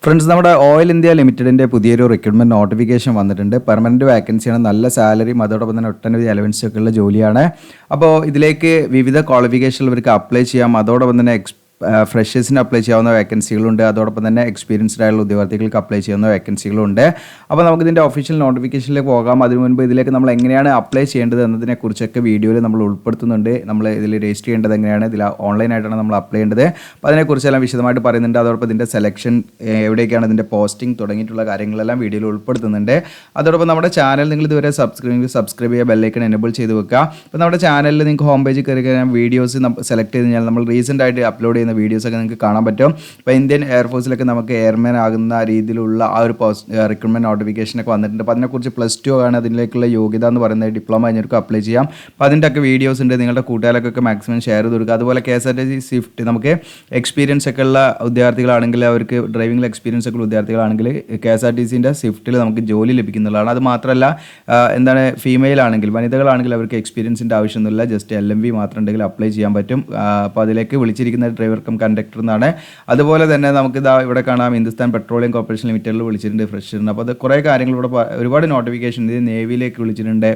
Friends, നമ്മുടെ oil India ലിമിറ്റഡിൻ്റെ പുതിയൊരു recruitment notification വന്നിട്ടുണ്ട്. പെർമനൻറ്റ് വാക്കൻസിയാണ്, നല്ല സാലറിയും അതോടൊപ്പം തന്നെ ഒട്ടനവധി അലവൻസ് ഒക്കെ ഉള്ള ജോലിയാണ്. അപ്പോൾ ഇതിലേക്ക് വിവിധ ക്വാളിഫിക്കേഷൻ ഉള്ളവർക്ക് അപ്ലൈ ചെയ്യാം. അതോടൊപ്പം തന്നെ ഫ്രഷേഴ്സിന് അപ്ലൈ ചെയ്യാവുന്ന വേക്കൻസികളുണ്ട്. അതോടൊപ്പം തന്നെ എക്സ്പീരിയൻസ്ഡ് ആയുള്ള ഉദ്യോഗാർത്ഥികൾക്ക് അപ്ലൈ ചെയ്യാവുന്ന വേക്കൻസികളുണ്ട്. അപ്പോൾ നമുക്കിതിൻ്റെ ഒഫീഷ്യൽ നോട്ടിഫിക്കേഷനിലേക്ക് പോകാം. അതിനു മുൻപ് ഇതിലേക്ക് നമ്മൾ എങ്ങനെയാണ് അപ്ലൈ ചെയ്യേണ്ടത് എന്നതിനെക്കുറിച്ചൊക്കെ വീഡിയോയിൽ നമ്മൾ ഉൾപ്പെടുത്തുന്നുണ്ട്. നമ്മൾ ഇതിൽ രജിസ്റ്റർ ചെയ്യേണ്ടത് എങ്ങനെയാണ്, ഇതിൽ ഓൺലൈനായിട്ടാണ് നമ്മൾ അപ്ലൈ ചെയ്യേണ്ടത്. അപ്പോൾ അതിനെക്കുറിച്ചെല്ലാം വിശദമായിട്ട് പറയുന്നുണ്ട്. അതോടൊപ്പം ഇതിൻ്റെ സെലക്ഷൻ എവിടേക്കാണ്, ഇതിൻ്റെ പോസ്റ്റിംഗ് തുടങ്ങിയിട്ടുള്ള കാര്യങ്ങളെല്ലാം വീഡിയോയിൽ ഉൾപ്പെടുത്തുന്നുണ്ട്. അതോടൊപ്പം നമ്മുടെ ചാനൽ നിങ്ങൾ ഇതുവരെ സബ്സ്ക്രൈബ് ചെയ്യുക, ബെല്ലൈക്കൺ എനേബിൾ ചെയ്ത് വെക്കുക. അപ്പോൾ നമ്മുടെ ചാനലിൽ നിങ്ങൾക്ക് ഹോം പേജിൽ കയറി കഴിഞ്ഞാൽ വീഡിയോസ് സെലക്ട് ചെയ്ത് കഴിഞ്ഞാൽ നമ്മൾ റീസെൻ്റ് ആയിട്ട് അപ്ലോഡ് ചെയ്യുന്ന വീഡിയോസൊക്കെ നിങ്ങൾക്ക് കാണാൻ പറ്റും. ഇപ്പോൾ ഇന്ത്യൻ എയർഫോഴ്സിലൊക്കെ നമുക്ക് എയർമാൻ ആകുന്ന രീതിയിലുള്ള ആ ഒരു റിക്രൂട്ട്മെൻറ്റ് നോട്ടിഫിക്കേഷനൊക്കെ വന്നിട്ടുണ്ട്. അപ്പോൾ അതിനെക്കുറിച്ച് +2 ആണ് അതിലേക്കുള്ള യോഗ്യത എന്ന് പറയുന്നത്. ഡിപ്ലോമ കഴിഞ്ഞവർക്ക് അപ്ലൈ ചെയ്യാം. അപ്പോൾ അതിൻ്റെ ഒക്കെ വീഡിയോസ് ഉണ്ട്. നിങ്ങളുടെ കൂട്ടുകാർക്കൊക്കെ മാക്സിമം ഷെയർ ചെയ്ത് കൊടുക്കുക. അതുപോലെ KSRTC സ്വിഫ്റ്റ്, നമുക്ക് എക്സ്പീരിയൻസ് ഒക്കെ ഉള്ള ഉദ്യോഗാർത്ഥികളാണെങ്കിൽ, അവർക്ക് ഡ്രൈവിംഗിൽ എക്സ്പീരിയൻസ് ഒക്കെ ഉള്ള ഉദ്യോഗാർത്ഥികളാണെങ്കിൽ KSRTCൻ്റെ സ്വിഫ്റ്റിൽ നമുക്ക് ജോലി ലഭിക്കുന്നതാണ്. അത് മാത്രമല്ല, ഫീമെയിൽ ആണെങ്കിൽ, വനിതകളാണെങ്കിൽ അവർക്ക് എക്സ്പീരിയൻസിൻ്റെ ആവശ്യമൊന്നുമില്ല, ജസ്റ്റ് LMV മാത്രം ഉണ്ടെങ്കിൽ അപ്ലൈ ചെയ്യാൻ പറ്റും. അപ്പോൾ അതിലേക്ക് വിളിച്ചിരിക്കുന്ന ഡ്രൈവർ കം കണ്ടക്ടർ എന്നാണ്. അതുപോലെ തന്നെ നമുക്ക് ഇവിടെ കാണാം, ഹിന്ദുസ്ഥാൻ പെട്രോളിയം കോർപ്പറേഷൻ ലിമിറ്റഡിൽ വിളിച്ചിട്ടുണ്ട് ഫ്രഷറിന്. അപ്പോൾ അത് കുറേ കാര്യങ്ങൾ ഇവിടെ ഒരുപാട് നോട്ടിഫിക്കേഷൻ ഇത് നേവിയിലേക്ക് വിളിച്ചിട്ടുണ്ട്.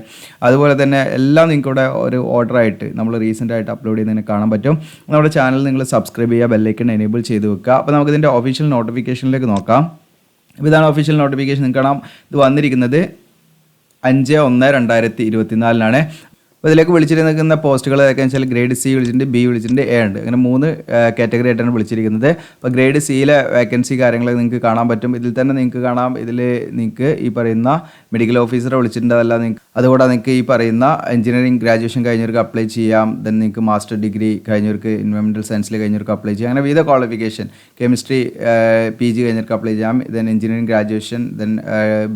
അതുപോലെ തന്നെ എല്ലാം നിങ്ങൾക്ക് ഇവിടെ ഒരു ഓർഡറായിട്ട് നമ്മൾ റീസെൻ്റ് ആയിട്ട് അപ്ലോഡ് ചെയ്യുന്നതിന് കാണാൻ പറ്റും. നമ്മുടെ ചാനൽ നിങ്ങൾ സബ്സ്ക്രൈബ് ചെയ്യുക, ബെല്ലൈക്കൺ എനേബിൾ ചെയ്ത് വെക്കുക. അപ്പോൾ നമുക്ക് ഇതിൻ്റെ ഒഫീഷ്യൽ നോട്ടിഫിക്കേഷനിലേക്ക് നോക്കാം. അപ്പോൾ ഇതാണ് ഒഫീഷ്യൽ നോട്ടിഫിക്കേഷൻ. നിങ്ങൾക്ക് കാണാം, ഇത് വന്നിരിക്കുന്നത് 5/1/2024 അപ്പോൾ ഇതിലേക്ക് വിളിച്ചിരിക്കുന്ന പോസ്റ്റുകൾ ഏതൊക്കെയാണെന്ന് വെച്ചാൽ ഗ്രേഡ് C വിളിച്ചിട്ടുണ്ട്, B വിളിച്ചിട്ടുണ്ട്, A ഉണ്ട്. അങ്ങനെ 3 കാറ്റഗറി ആയിട്ടാണ് വിളിച്ചിരിക്കുന്നത്. അപ്പോൾ ഗ്രേഡ് Cയിലെ വേക്കൻസി കാര്യങ്ങൾ നിങ്ങൾക്ക് കാണാൻ പറ്റും. ഇതിൽ തന്നെ നിങ്ങൾക്ക് കാണാം, ഇതിൽ നിങ്ങൾക്ക് ഈ പറയുന്ന മെഡിക്കൽ ഓഫീസറെ വിളിച്ചിട്ടുണ്ട്. അതല്ല അതുകൂടെ നിങ്ങൾക്ക് ഈ പറയുന്ന എഞ്ചിനീയറിംഗ് ഗ്രാജുവേഷൻ കഴിഞ്ഞവർക്ക് അപ്ലൈ ചെയ്യാം. ദെൻ നിങ്ങൾക്ക് മാസ്റ്റർ ഡിഗ്രി കഴിഞ്ഞവർക്ക്, എൻവയോൺമെൻറ്റൽ സയൻസിൽ കഴിഞ്ഞവർക്ക് അപ്ലൈ ചെയ്യാം. അങ്ങനെ വിവിധ ക്വാളിഫിക്കേഷൻ, കെമിസ്ട്രി PG കഴിഞ്ഞവർക്ക് അപ്ലൈ ചെയ്യാം. ദെൻ എഞ്ചിനീയറിംഗ് ഗ്രാജുവേഷൻ, ദെൻ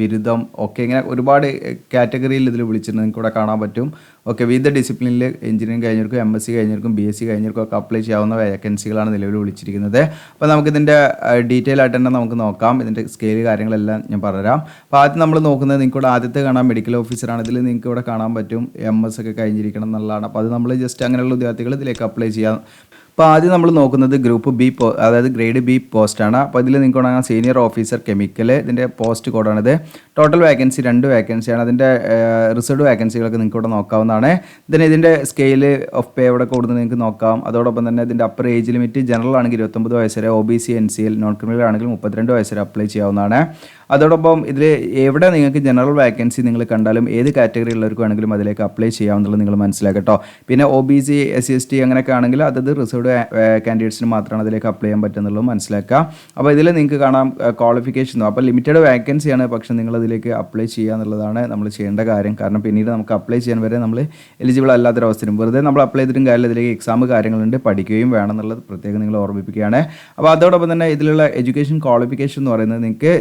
ബിരുദം, ഒക്കെ ഇങ്ങനെ ഒരുപാട് കാറ്റഗറിയിൽ ഇതിൽ വിളിച്ചിട്ടുണ്ട്. നിങ്ങൾക്ക് ഇവിടെ കാണാൻ പറ്റും. ഓക്കെ, വിവിധ ഡിസിപ്ലിനിൽ എഞ്ചിനീയറിംഗ് കഴിഞ്ഞവർക്കും MSc കഴിഞ്ഞവർക്കും BSc കഴിഞ്ഞവർക്കും ഒക്കെ അപ്ലൈ ചെയ്യാവുന്ന വേക്കൻസികളാണ് നിലവിൽ വിളിച്ചിരിക്കുന്നത്. അപ്പോൾ നമുക്കിതിൻ്റെ ഡീറ്റെയിൽ ആയിട്ട് തന്നെ നമുക്ക് നോക്കാം. ഇതിൻ്റെ സ്കെയിൽ കാര്യങ്ങളെല്ലാം ഞാൻ പറഞ്ഞുതരാം. അപ്പോൾ ആദ്യം നമ്മൾ നോക്കുന്നത്, നിങ്ങൾക്ക് ഇവിടെ ആദ്യത്തെ കാണാം മെഡിക്കൽ ഓഫീസറാണ്. ഇതിൽ നിങ്ങൾക്ക് ഇവിടെ കാണാൻ പറ്റും MS ഒക്കെ കഴിഞ്ഞിരിക്കണം എന്നുള്ളതാണ്. അപ്പോൾ അത് നമ്മൾ ജസ്റ്റ് അങ്ങനെയുള്ള ഉദ്യോഗാർത്ഥികൾ ഇതിലേക്ക് അപ്ലൈ ചെയ്യാം. അപ്പോൾ ആദ്യം നമ്മൾ നോക്കുന്നത് ഗ്രൂപ്പ് B, അതായത് ഗ്രേഡ് B പോസ്റ്റാണ്. അപ്പോൾ ഇതിൽ നിങ്ങൾക്ക് കാണാം സീനിയർ ഓഫീസർ കെമിക്കൽ, ഇതിൻ്റെ പോസ്റ്റ് കോഡാണിത്. ടോട്ടൽ വേക്കൻസി 2 വേക്കൻസിയാണ്. അതിൻ്റെ റിസർവ്ഡ് വേക്കൻസികളൊക്കെ നിങ്ങൾക്ക് ഇവിടെ നോക്കാവുന്നതാണ്. ഇതിൻ്റെ സ്കെയിൽ ഓഫ് പേ ഇവിടെ കൂടുന്നത് നിങ്ങൾക്ക് നോക്കാം. അതോടൊപ്പം തന്നെ ഇതിൻ്റെ അപ്പർ ഏജ് ലിമിറ്റ് ജനറൽ ആണെങ്കിൽ 29 വയസ്സ് വരെ, OBC NCL നോൺ ക്രിമിനൽ ആണെങ്കിൽ 32 വയസ്സ് വരെ അപ്ലൈ ചെയ്യാവുന്നതാണ്. അതോടൊപ്പം ഇതിൽ എവിടെ നിങ്ങൾക്ക് ജനറൽ വേക്കൻസി നിങ്ങൾ കണ്ടാലും ഏത് കാറ്റഗറി ഉള്ളവർക്ക് വേണമെങ്കിലും അതിലേക്ക് അപ്ലൈ ചെയ്യാവുന്നുള്ളത് നിങ്ങൾ മനസ്സിലാക്കട്ടോ. പിന്നെ OBC SC ST അങ്ങനെയൊക്കെ ആണെങ്കിൽ അതത് റിസർവ്ഡ് കാൻഡിഡേറ്റ്സിന് മാത്രമാണ് അതിലേക്ക് അപ്ലൈ ചെയ്യാൻ പറ്റുന്നുള്ളത് മനസ്സിലാക്കുക. അപ്പോൾ ഇതിൽ നിങ്ങൾക്ക് കാണാം ക്വാളിഫിക്കേഷൻ. അപ്പോൾ ലിമിറ്റഡ് വേക്കൻസിയാണ്, പക്ഷേ നിങ്ങൾ അതിലേക്ക് അപ്ലൈ ചെയ്യുക എന്നുള്ളതാണ് നമ്മൾ ചെയ്യേണ്ട കാര്യം. കാരണം പിന്നീട് നമുക്ക് അപ്ലൈ ചെയ്യാൻ വരെ നമ്മൾ എലിജിബിൾ അല്ലാത്തൊരവസ്ഥയും വെറുതെ നമ്മൾ അപ്ലൈ ചെയ്തിട്ടും കാര്യമില്ല. ഇതിലേക്ക് എക്സാം കാര്യങ്ങളുണ്ട്, പഠിക്കുകയും വേണം എന്നുള്ളത് പ്രത്യേകം നിങ്ങൾ ഓർമ്മിപ്പിക്കുകയാണ്. അപ്പോൾ അതോടൊപ്പം തന്നെ ഇതിലുള്ള എഡ്യൂക്കേഷൻ ക്വാളിഫിക്കേഷൻ എന്ന് പറയുന്നത് നിങ്ങൾക്ക്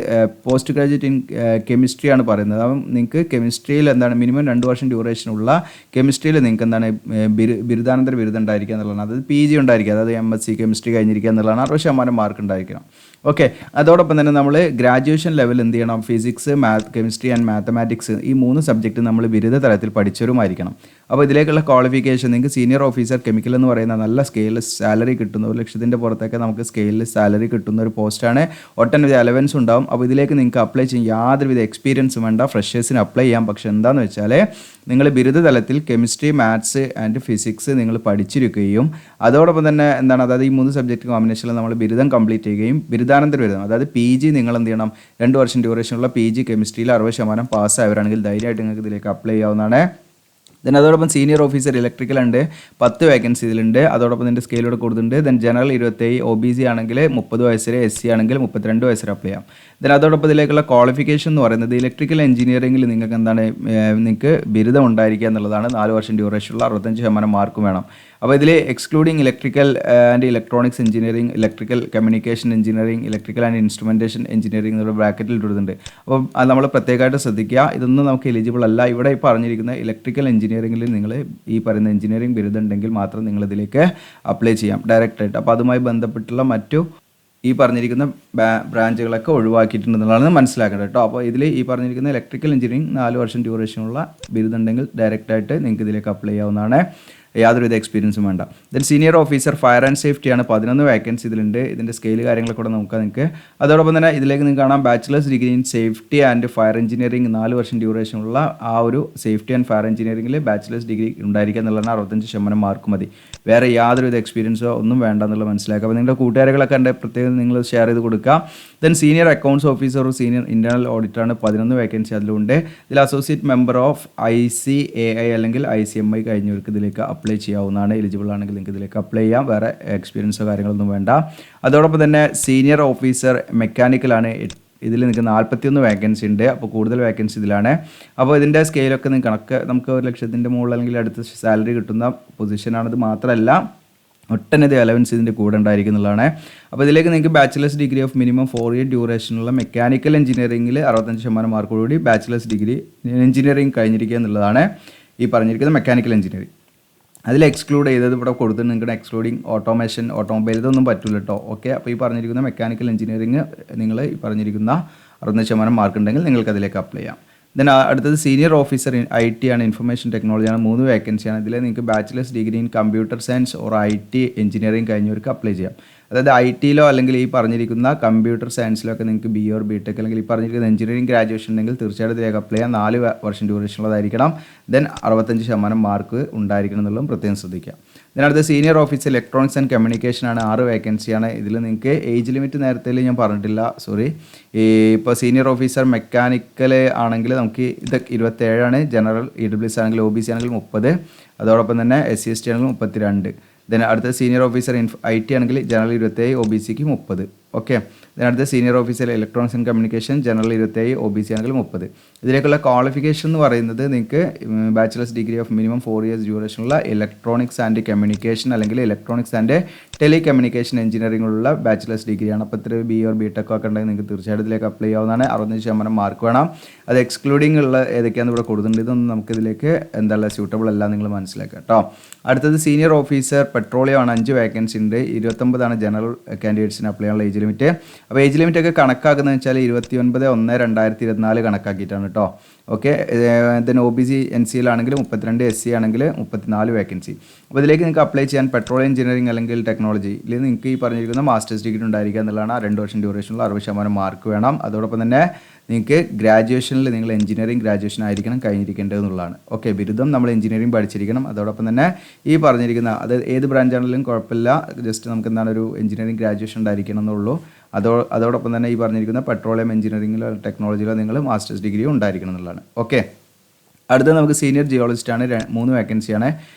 പോസ്റ്റ് ഗ്രാജുവേറ്റ് ഇൻ കെമിസ്ട്രി ആണ് പറയുന്നത്. അപ്പം നിങ്ങൾക്ക് കെമിസ്ട്രിയിൽ എന്താണ് മിനിമം 2 വർഷം ഡ്യൂറേഷനുള്ള കെമിസ്ട്രിയിൽ നിങ്ങൾക്ക് എന്താണ് ബിരുദാനന്തര ബിരുദം ഉണ്ടായിരിക്കുക എന്നുള്ളതാണ്. അതായത് PG ഉണ്ടായിരിക്കുക, അതായത് MSc കെമിസ്ട്രി കഴിഞ്ഞിരിക്കുക എന്നുള്ളതാണ്. 60% മാർക്ക് ഉണ്ടായിരിക്കണം. ഓക്കെ, അതോടൊപ്പം തന്നെ നമ്മൾ ഗ്രാജുവേഷൻ ലെവൽ എന്ത് ചെയ്യണം, ഫിസിക്സ്, കെമിസ്ട്രി ആൻഡ് മാത്തമാറ്റിക്സ്, ഈ 3 സബ്ജക്റ്റ് നമ്മൾ ബിരുദ തലത്തിൽ പഠിച്ചവരുമായിരിക്കണം. അപ്പോൾ ഇതിലേക്കുള്ള ക്വാളിഫിക്കേഷൻ നിങ്ങൾക്ക് സീനിയർ ഓഫീസർ കെമിക്കൽ എന്ന് പറയുന്ന നല്ല സ്കെയിലിൽ സാലറി കിട്ടുന്ന, 1 ലക്ഷത്തിൻ്റെ പുറത്തൊക്കെ നമുക്ക് സ്കെയിലിൽ സാലറി കിട്ടുന്ന ഒരു പോസ്റ്റാണ്. ഒട്ടനവധി അലവൻസ് ഉണ്ടാവും. അപ്പോൾ ഇതിലേക്ക് നിങ്ങൾക്ക് അപ്ലൈ ചെയ്യാൻ യാതൊരുവിധ എക്സ്പീരിയൻസും വേണ്ട, ഫ്രഷേഴ്സിന് അപ്ലൈ ചെയ്യാം. പക്ഷേ എന്താണെന്ന് വെച്ചാൽ നിങ്ങൾ ബിരുദ തലത്തിൽ കെമിസ്ട്രി, മാത്സ് ആൻഡ് ഫിസിക്സ് നിങ്ങൾ പഠിച്ചിരിക്കുകയും അതോടൊപ്പം തന്നെ എന്താണ്, അതായത് ഈ 3 സബ്ജക്റ്റ് കോമ്പിനേഷനിൽ നമ്മൾ ബിരുദം കംപ്ലീറ്റ് ചെയ്യുകയും ബിരുദാനന്തര ബിരുദം, അതായത് PG നിങ്ങൾ എന്ത് ചെയ്യണം, 2 വർഷം ഡ്യൂറേഷനുള്ള PG കെമിസ്ട്രിയിൽ 60% പാസ്സായവരാണെങ്കിൽ ധൈര്യമായിട്ട് നിങ്ങൾക്ക് ഇതിലേക്ക് അപ്ലൈ ചെയ്യാവുന്നതാണ്. ദെൻ അതോടൊപ്പം സീനിയർ ഓഫീസർ ഇലക്ട്രിക്കൽ ഉണ്ട്, 10 വേക്കൻസി ഇതിലുണ്ട്. അതോടൊപ്പം ഇതിൻ്റെ സ്കെയിലൂടെ കൊടുത്തിട്ടുണ്ട്. ദെൻ ജനറൽ 27, OBC ആണെങ്കിൽ 30 വയസ്സ് വരെ, SC ആണെങ്കിൽ 32 വയസ്സ് വരെ അപ്ലൈ ചെയ്യാം. ദെൻ അതോടൊപ്പം ഇതിലേക്കുള്ള ക്വാളിഫിക്കേഷൻ എന്ന് പറയുന്നത് ഇലക്ട്രിക്കൽ എഞ്ചിനീയറിംഗിൽ നിങ്ങൾക്ക് എന്താണ്, നിങ്ങൾക്ക് ബിരുദം ഉണ്ടായിരിക്കുക എന്നുള്ളതാണ്. 4 വർഷം ഡ്യൂറേഷനുള്ള 65% മാർക്കും വേണം. അപ്പോൾ ഇതിൽ excluding electrical and electronics engineering, electrical communication engineering, electrical and instrumentation engineering എന്നുള്ള ബ്രാക്കറ്റിൽ ഇടുന്നുണ്ട്. അപ്പോൾ അത് നമ്മൾ പ്രത്യേകമായിട്ട് ശ്രദ്ധിക്കുക. ഇതൊന്നും നമുക്ക് എലിജിബിൾ അല്ല. ഇവിടെ ഈ പറഞ്ഞിരിക്കുന്ന ഇലക്ട്രിക്കൽ എഞ്ചിനീയറിംഗിൽ നിങ്ങൾ ഈ പറയുന്ന എഞ്ചിനീയറിംഗ് ബിരുദം ഉണ്ടെങ്കിൽ മാത്രം നിങ്ങൾ ഇതിലേക്ക് അപ്ലൈ ചെയ്യാം ഡയറക്റ്റായിട്ട്. അപ്പോൾ അതുമായി ബന്ധപ്പെട്ടുള്ള മറ്റു ഈ പറഞ്ഞിരിക്കുന്ന ബ്രാഞ്ചുകളൊക്കെ ഒഴിവാക്കിയിട്ടുണ്ടെന്നുള്ളതാണ് മനസ്സിലാക്കേണ്ടത് കേട്ടോ. അപ്പോൾ ഇതിൽ ഈ പറഞ്ഞിരിക്കുന്ന ഇലക്ട്രിക്കൽ എഞ്ചിനീയറിംഗ് 4 വർഷം ഡ്യൂറേഷനുള്ള ബിരുദം ഉണ്ടെങ്കിൽ ഡയറക്റ്റായിട്ട് നിങ്ങൾക്ക് ഇതിലേക്ക് അപ്ലൈ ചെയ്യാവുന്നതാണ്. യാതൊരുവിധ എക്സ്പീരിയൻസും വേണ്ട. Then senior officer fire and safety ആണ് 11 വേക്കൻസി ഇതിലുണ്ട്. ഇതിൻ്റെ സ്കെയിൽ കാര്യങ്ങളൊക്കെ കൂടെ നോക്കാം നിങ്ങൾക്ക്. അതോടൊപ്പം തന്നെ ഇതിലേക്ക് നിങ്ങൾക്ക് കാണാം bachelors degree in safety and fire engineering 4 വർഷം ഡ്യൂറേഷനുള്ള ആ ഒരു സേഫ്റ്റി ആൻഡ് ഫയർ എഞ്ചിനീയറിംഗിൽ ബാച്ചിലേഴ്സ് ഡിഗ്രി ഉണ്ടായിരിക്കുക എന്നുള്ളതാണ്. 65% മാർക്ക് മതി. വേറെ യാതൊരുവിധ എക്സ്പീരിയൻസോ ഒന്നും വേണ്ട എന്നുള്ളത് മനസ്സിലാക്കുക. അപ്പോൾ നിങ്ങളുടെ കൂട്ടുകാരികളൊക്കെ ഉണ്ട്, പ്രത്യേകം നിങ്ങൾ ഷെയർ ചെയ്ത് കൊടുക്കുക. ദെൻ സീനിയർ അക്കൗണ്ട്സ് ഓഫീസറും സീനിയർ ഇൻറ്റേർണൽ ഓഡിറ്ററാണ് 11 വേക്കൻസി അതിലുണ്ട്. ഇതിൽ അസോസിയേറ്റ് മെമ്പർ ഓഫ് ICAI അല്ലെങ്കിൽ ICMI കഴിഞ്ഞവർക്ക് ഇതിലേക്ക് അപ്ലൈ ചെയ്യാവുന്നതാണ്. എലിജിബിൾ ആണെങ്കിൽ നിങ്ങൾക്ക് ഇതിലേക്ക് അപ്ലൈ ചെയ്യാം. വേറെ എക്സ്പീരിയൻസോ കാര്യങ്ങളൊന്നും വേണ്ട. അതോടൊപ്പം തന്നെ സീനിയർ ഓഫീസർ മെക്കാനിക്കലാണ്. ഇതിൽ നിങ്ങൾക്ക് 41 വേക്കൻസി ഉണ്ട്. അപ്പോൾ കൂടുതൽ വേക്കൻസി ഇതിലാണ്. അപ്പോൾ ഇതിൻ്റെ സ്കെയിലൊക്കെ നിങ്ങൾക്ക് കണക്ക് നമുക്ക് 1 ലക്ഷത്തിൻ്റെ മുകളിൽ അല്ലെങ്കിൽ അടുത്ത സാലറി കിട്ടുന്ന പൊസിഷനാണിത്. മാത്രമല്ല ഒട്ടനവധി അലവൻസ് ഇതിൻ്റെ കൂടെ ഉണ്ടായിരിക്കുന്നതാണ്. അപ്പോൾ ഇതിലേക്ക് നിങ്ങൾക്ക് bachelors degree of minimum 4 year ഡ്യൂറേഷനുള്ള മെക്കാനിക്കൽ എഞ്ചിനീയറിംഗിൽ 65% മാർക്കോടുകൂടി ബാച്ചിലേഴ്സ് ഡിഗ്രി എഞ്ചിനീയറിംഗ് കഴിഞ്ഞിരിക്കുക എന്നുള്ളതാണ് ഈ പറഞ്ഞിരിക്കുന്ന മെക്കാനിക്കൽ എഞ്ചിനീയറിംഗ്. അതിൽ എക്സ്ക്ലൂഡ് ചെയ്തത് ഇവിടെ കൊടുത്തിട്ട് നിങ്ങൾക്ക് എക്സ്ക്ലൂഡിങ് ഓട്ടോമേഷൻ, ഓട്ടോമൊബൈൽ ഇതൊന്നും പറ്റില്ല കേട്ടോ. ഓക്കെ, അപ്പോൾ ഈ പറഞ്ഞിരിക്കുന്ന മെക്കാനിക്കൽ എഞ്ചിനീയറിംഗ് നിങ്ങൾ ഈ പറഞ്ഞിരിക്കുന്ന 65% മാർക്ക് ഉണ്ടെങ്കിൽ നിങ്ങൾക്ക് അതിലേക്ക് അപ്ലൈ ചെയ്യാം. ദെൻ അടുത്തത് സീനിയർ ഓഫീസർ IT ആണ്, ഇൻഫർമേഷൻ ടെക്നോളജിയാണ്. 3 വേക്കൻസിയാണ്. ഇതിൽ നിങ്ങൾക്ക് bachelors degree in computer science or IT engineering കഴിഞ്ഞവർക്ക് അപ്ലൈ ചെയ്യാം. അതായത് IT-ലോ അല്ലെങ്കിൽ ഈ പറഞ്ഞിരിക്കുന്ന കമ്പ്യൂട്ടർ സയൻസിലോ ഒക്കെ നിങ്ങൾക്ക് BA or BTech അല്ലെങ്കിൽ ഈ പറഞ്ഞിരിക്കുന്ന എഞ്ചിനീയറിംഗ് ഗ്രാജുവേഷൻ ഉണ്ടെങ്കിൽ തീർച്ചയായിട്ടും ഇതിലേക്ക് അപ്ലൈ ചെയ്യാം. 4 വർഷം ഡ്യൂറേഷൻ ഉള്ളതായിരിക്കണം. ദെൻ 65% മാർക്ക് ഉണ്ടായിരിക്കണം എന്നുള്ളതും പ്രത്യേകം ശ്രദ്ധിക്കുക. ഇതിനടുത്ത് senior officer electronics and communication ആണ്. 6 വേക്കൻസിയാണ്. ഇതിൽ നിങ്ങൾക്ക് ഏജ് ലിമിറ്റ് നേരത്തെ ഞാൻ പറഞ്ഞിട്ടില്ല, സോറി. ഇപ്പോൾ സീനിയർ ഓഫീസർ മെക്കാനിക്കൽ ആണെങ്കിൽ നമുക്ക് ഇത് 27 ആണ്. ജനറൽ EWS ആണെങ്കിൽ OBC ആണെങ്കിൽ 30. അതോടൊപ്പം തന്നെ SC ST ആണെങ്കിൽ 32. ദെൻ അടുത്ത സീനിയർ ഓഫീസർ IT ആണെങ്കിൽ ജനറൽ 27, OBCക്ക് 30. ഓക്കെ, ഇതിനടുത്ത് senior officer electronics and communication general 27, OBC ആണെങ്കിൽ 30. ഇതിലേക്കുള്ള ക്വാളിഫിക്കേഷൻ എന്ന് പറയുന്നത് നിങ്ങൾക്ക് bachelors degree of minimum 4 years ഡ്യൂറേഷനുള്ള ഇലക്ട്രോണിക്സ് ആൻഡ് കമ്മ്യൂണിക്കേഷൻ അല്ലെങ്കിൽ ഇലക്ട്രോണിക്സ് ആൻഡ് ടെലി കമ്മ്യൂണിക്കേഷൻ എഞ്ചിനീയറിംഗിലുള്ള ബാച്ചിലേഴ്സ് ഡിഗ്രിയാണ്. അപ്പോൾ ഇത്ര BA or BTech ഒക്കെ ഉണ്ടെങ്കിൽ നിങ്ങൾക്ക് തീർച്ചയായിട്ടും ഇതിലേക്ക് അപ്ലൈ ചെയ്യാവുന്നതാണ്. 65% മാർക്ക് വേണം. അത് എക്സ്ക്ലൂഡിംഗ് ഉള്ള ഏതൊക്കെയാണെന്ന് ഇവിടെ കൊടുത്തിട്ടുണ്ട്. ഇതൊന്നും നമുക്കിതിലേക്ക് എന്താ സ്യൂട്ടബിൾ അല്ല, നിങ്ങൾ മനസ്സിലാക്കുക കേട്ടോ. അടുത്തത് സീനിയർ ഓഫീസർ പെട്രോളിയം ആണ്. 5 വേക്കൻസി ഉണ്ട്. 29 ജനറൽ കാൻഡിഡേറ്റ്സിന് അപ്ലൈ ചെയ്യാനുള്ള ഏജ് ലിമിറ്റ്. അപ്പോൾ ഏജ് ലിമിറ്റ് ഒക്കെ കണക്കാക്കുന്നത് വെച്ചാൽ 29/1/2024 കണക്കാക്കിയിട്ടാണ് കേട്ടോ. ഓക്കെ, ദെൻ OBC NCയിലാണെങ്കിൽ 32, SC ആണെങ്കിൽ 34 വേക്കൻസി. അപ്പോൾ ഇതിലേക്ക് നിങ്ങൾക്ക് അപ്ലൈ ചെയ്യാൻ പെട്രോളിയം എഞ്ചിനീയറിംഗ് അല്ലെങ്കിൽ ടെക്നോളജിയിൽ നിങ്ങൾക്ക് ഈ പറഞ്ഞിരിക്കുന്ന മാസ്റ്റേഴ്സ് ഡിഗ്രി ഉണ്ടായിരിക്കുക എന്നുള്ളതാണ്. 2 വർഷം ഡ്യൂറേഷനുള്ള 60% മാർക്ക് വേണം. അതോടൊപ്പം തന്നെ നിങ്ങൾക്ക് ഗ്രാജുവേഷനിൽ നിങ്ങൾ എഞ്ചിനീയറിംഗ് ഗ്രാജുവേഷൻ ആയിരിക്കണം കഴിഞ്ഞിരിക്കേണ്ടതെന്നുള്ളതാണ്. ഓക്കെ, ബിരുദം നമ്മൾ എഞ്ചിനീയറിംഗ് പഠിച്ചിരിക്കണം. അതോടൊപ്പം തന്നെ ഈ പറഞ്ഞിരിക്കുന്ന അത് ഏത് ബ്രാഞ്ചാണെങ്കിലും കുഴപ്പമില്ല, ജസ്റ്റ് നമുക്ക് എന്താണ് ഒരു എഞ്ചിനീയറിംഗ് ഗ്രാജുവേഷൻ ഉണ്ടായിരിക്കണം എന്നുള്ളൂ. അതോടൊപ്പം തന്നെ ഈ പറഞ്ഞിരിക്കുന്ന പെട്രോളിയം എഞ്ചിനീയറിംഗിലോ ടെക്നോളജിയിലോ നിങ്ങൾ മാസ്റ്റേഴ്സ് ഡിഗ്രിയോ ഉണ്ടായിരിക്കണം എന്നുള്ളതാണ്. ഓക്കെ, അടുത്ത നമുക്ക് സീനിയർ ജിയോളജിസ്റ്റ് ആണ്. 3 വേക്കൻസിയാണ്.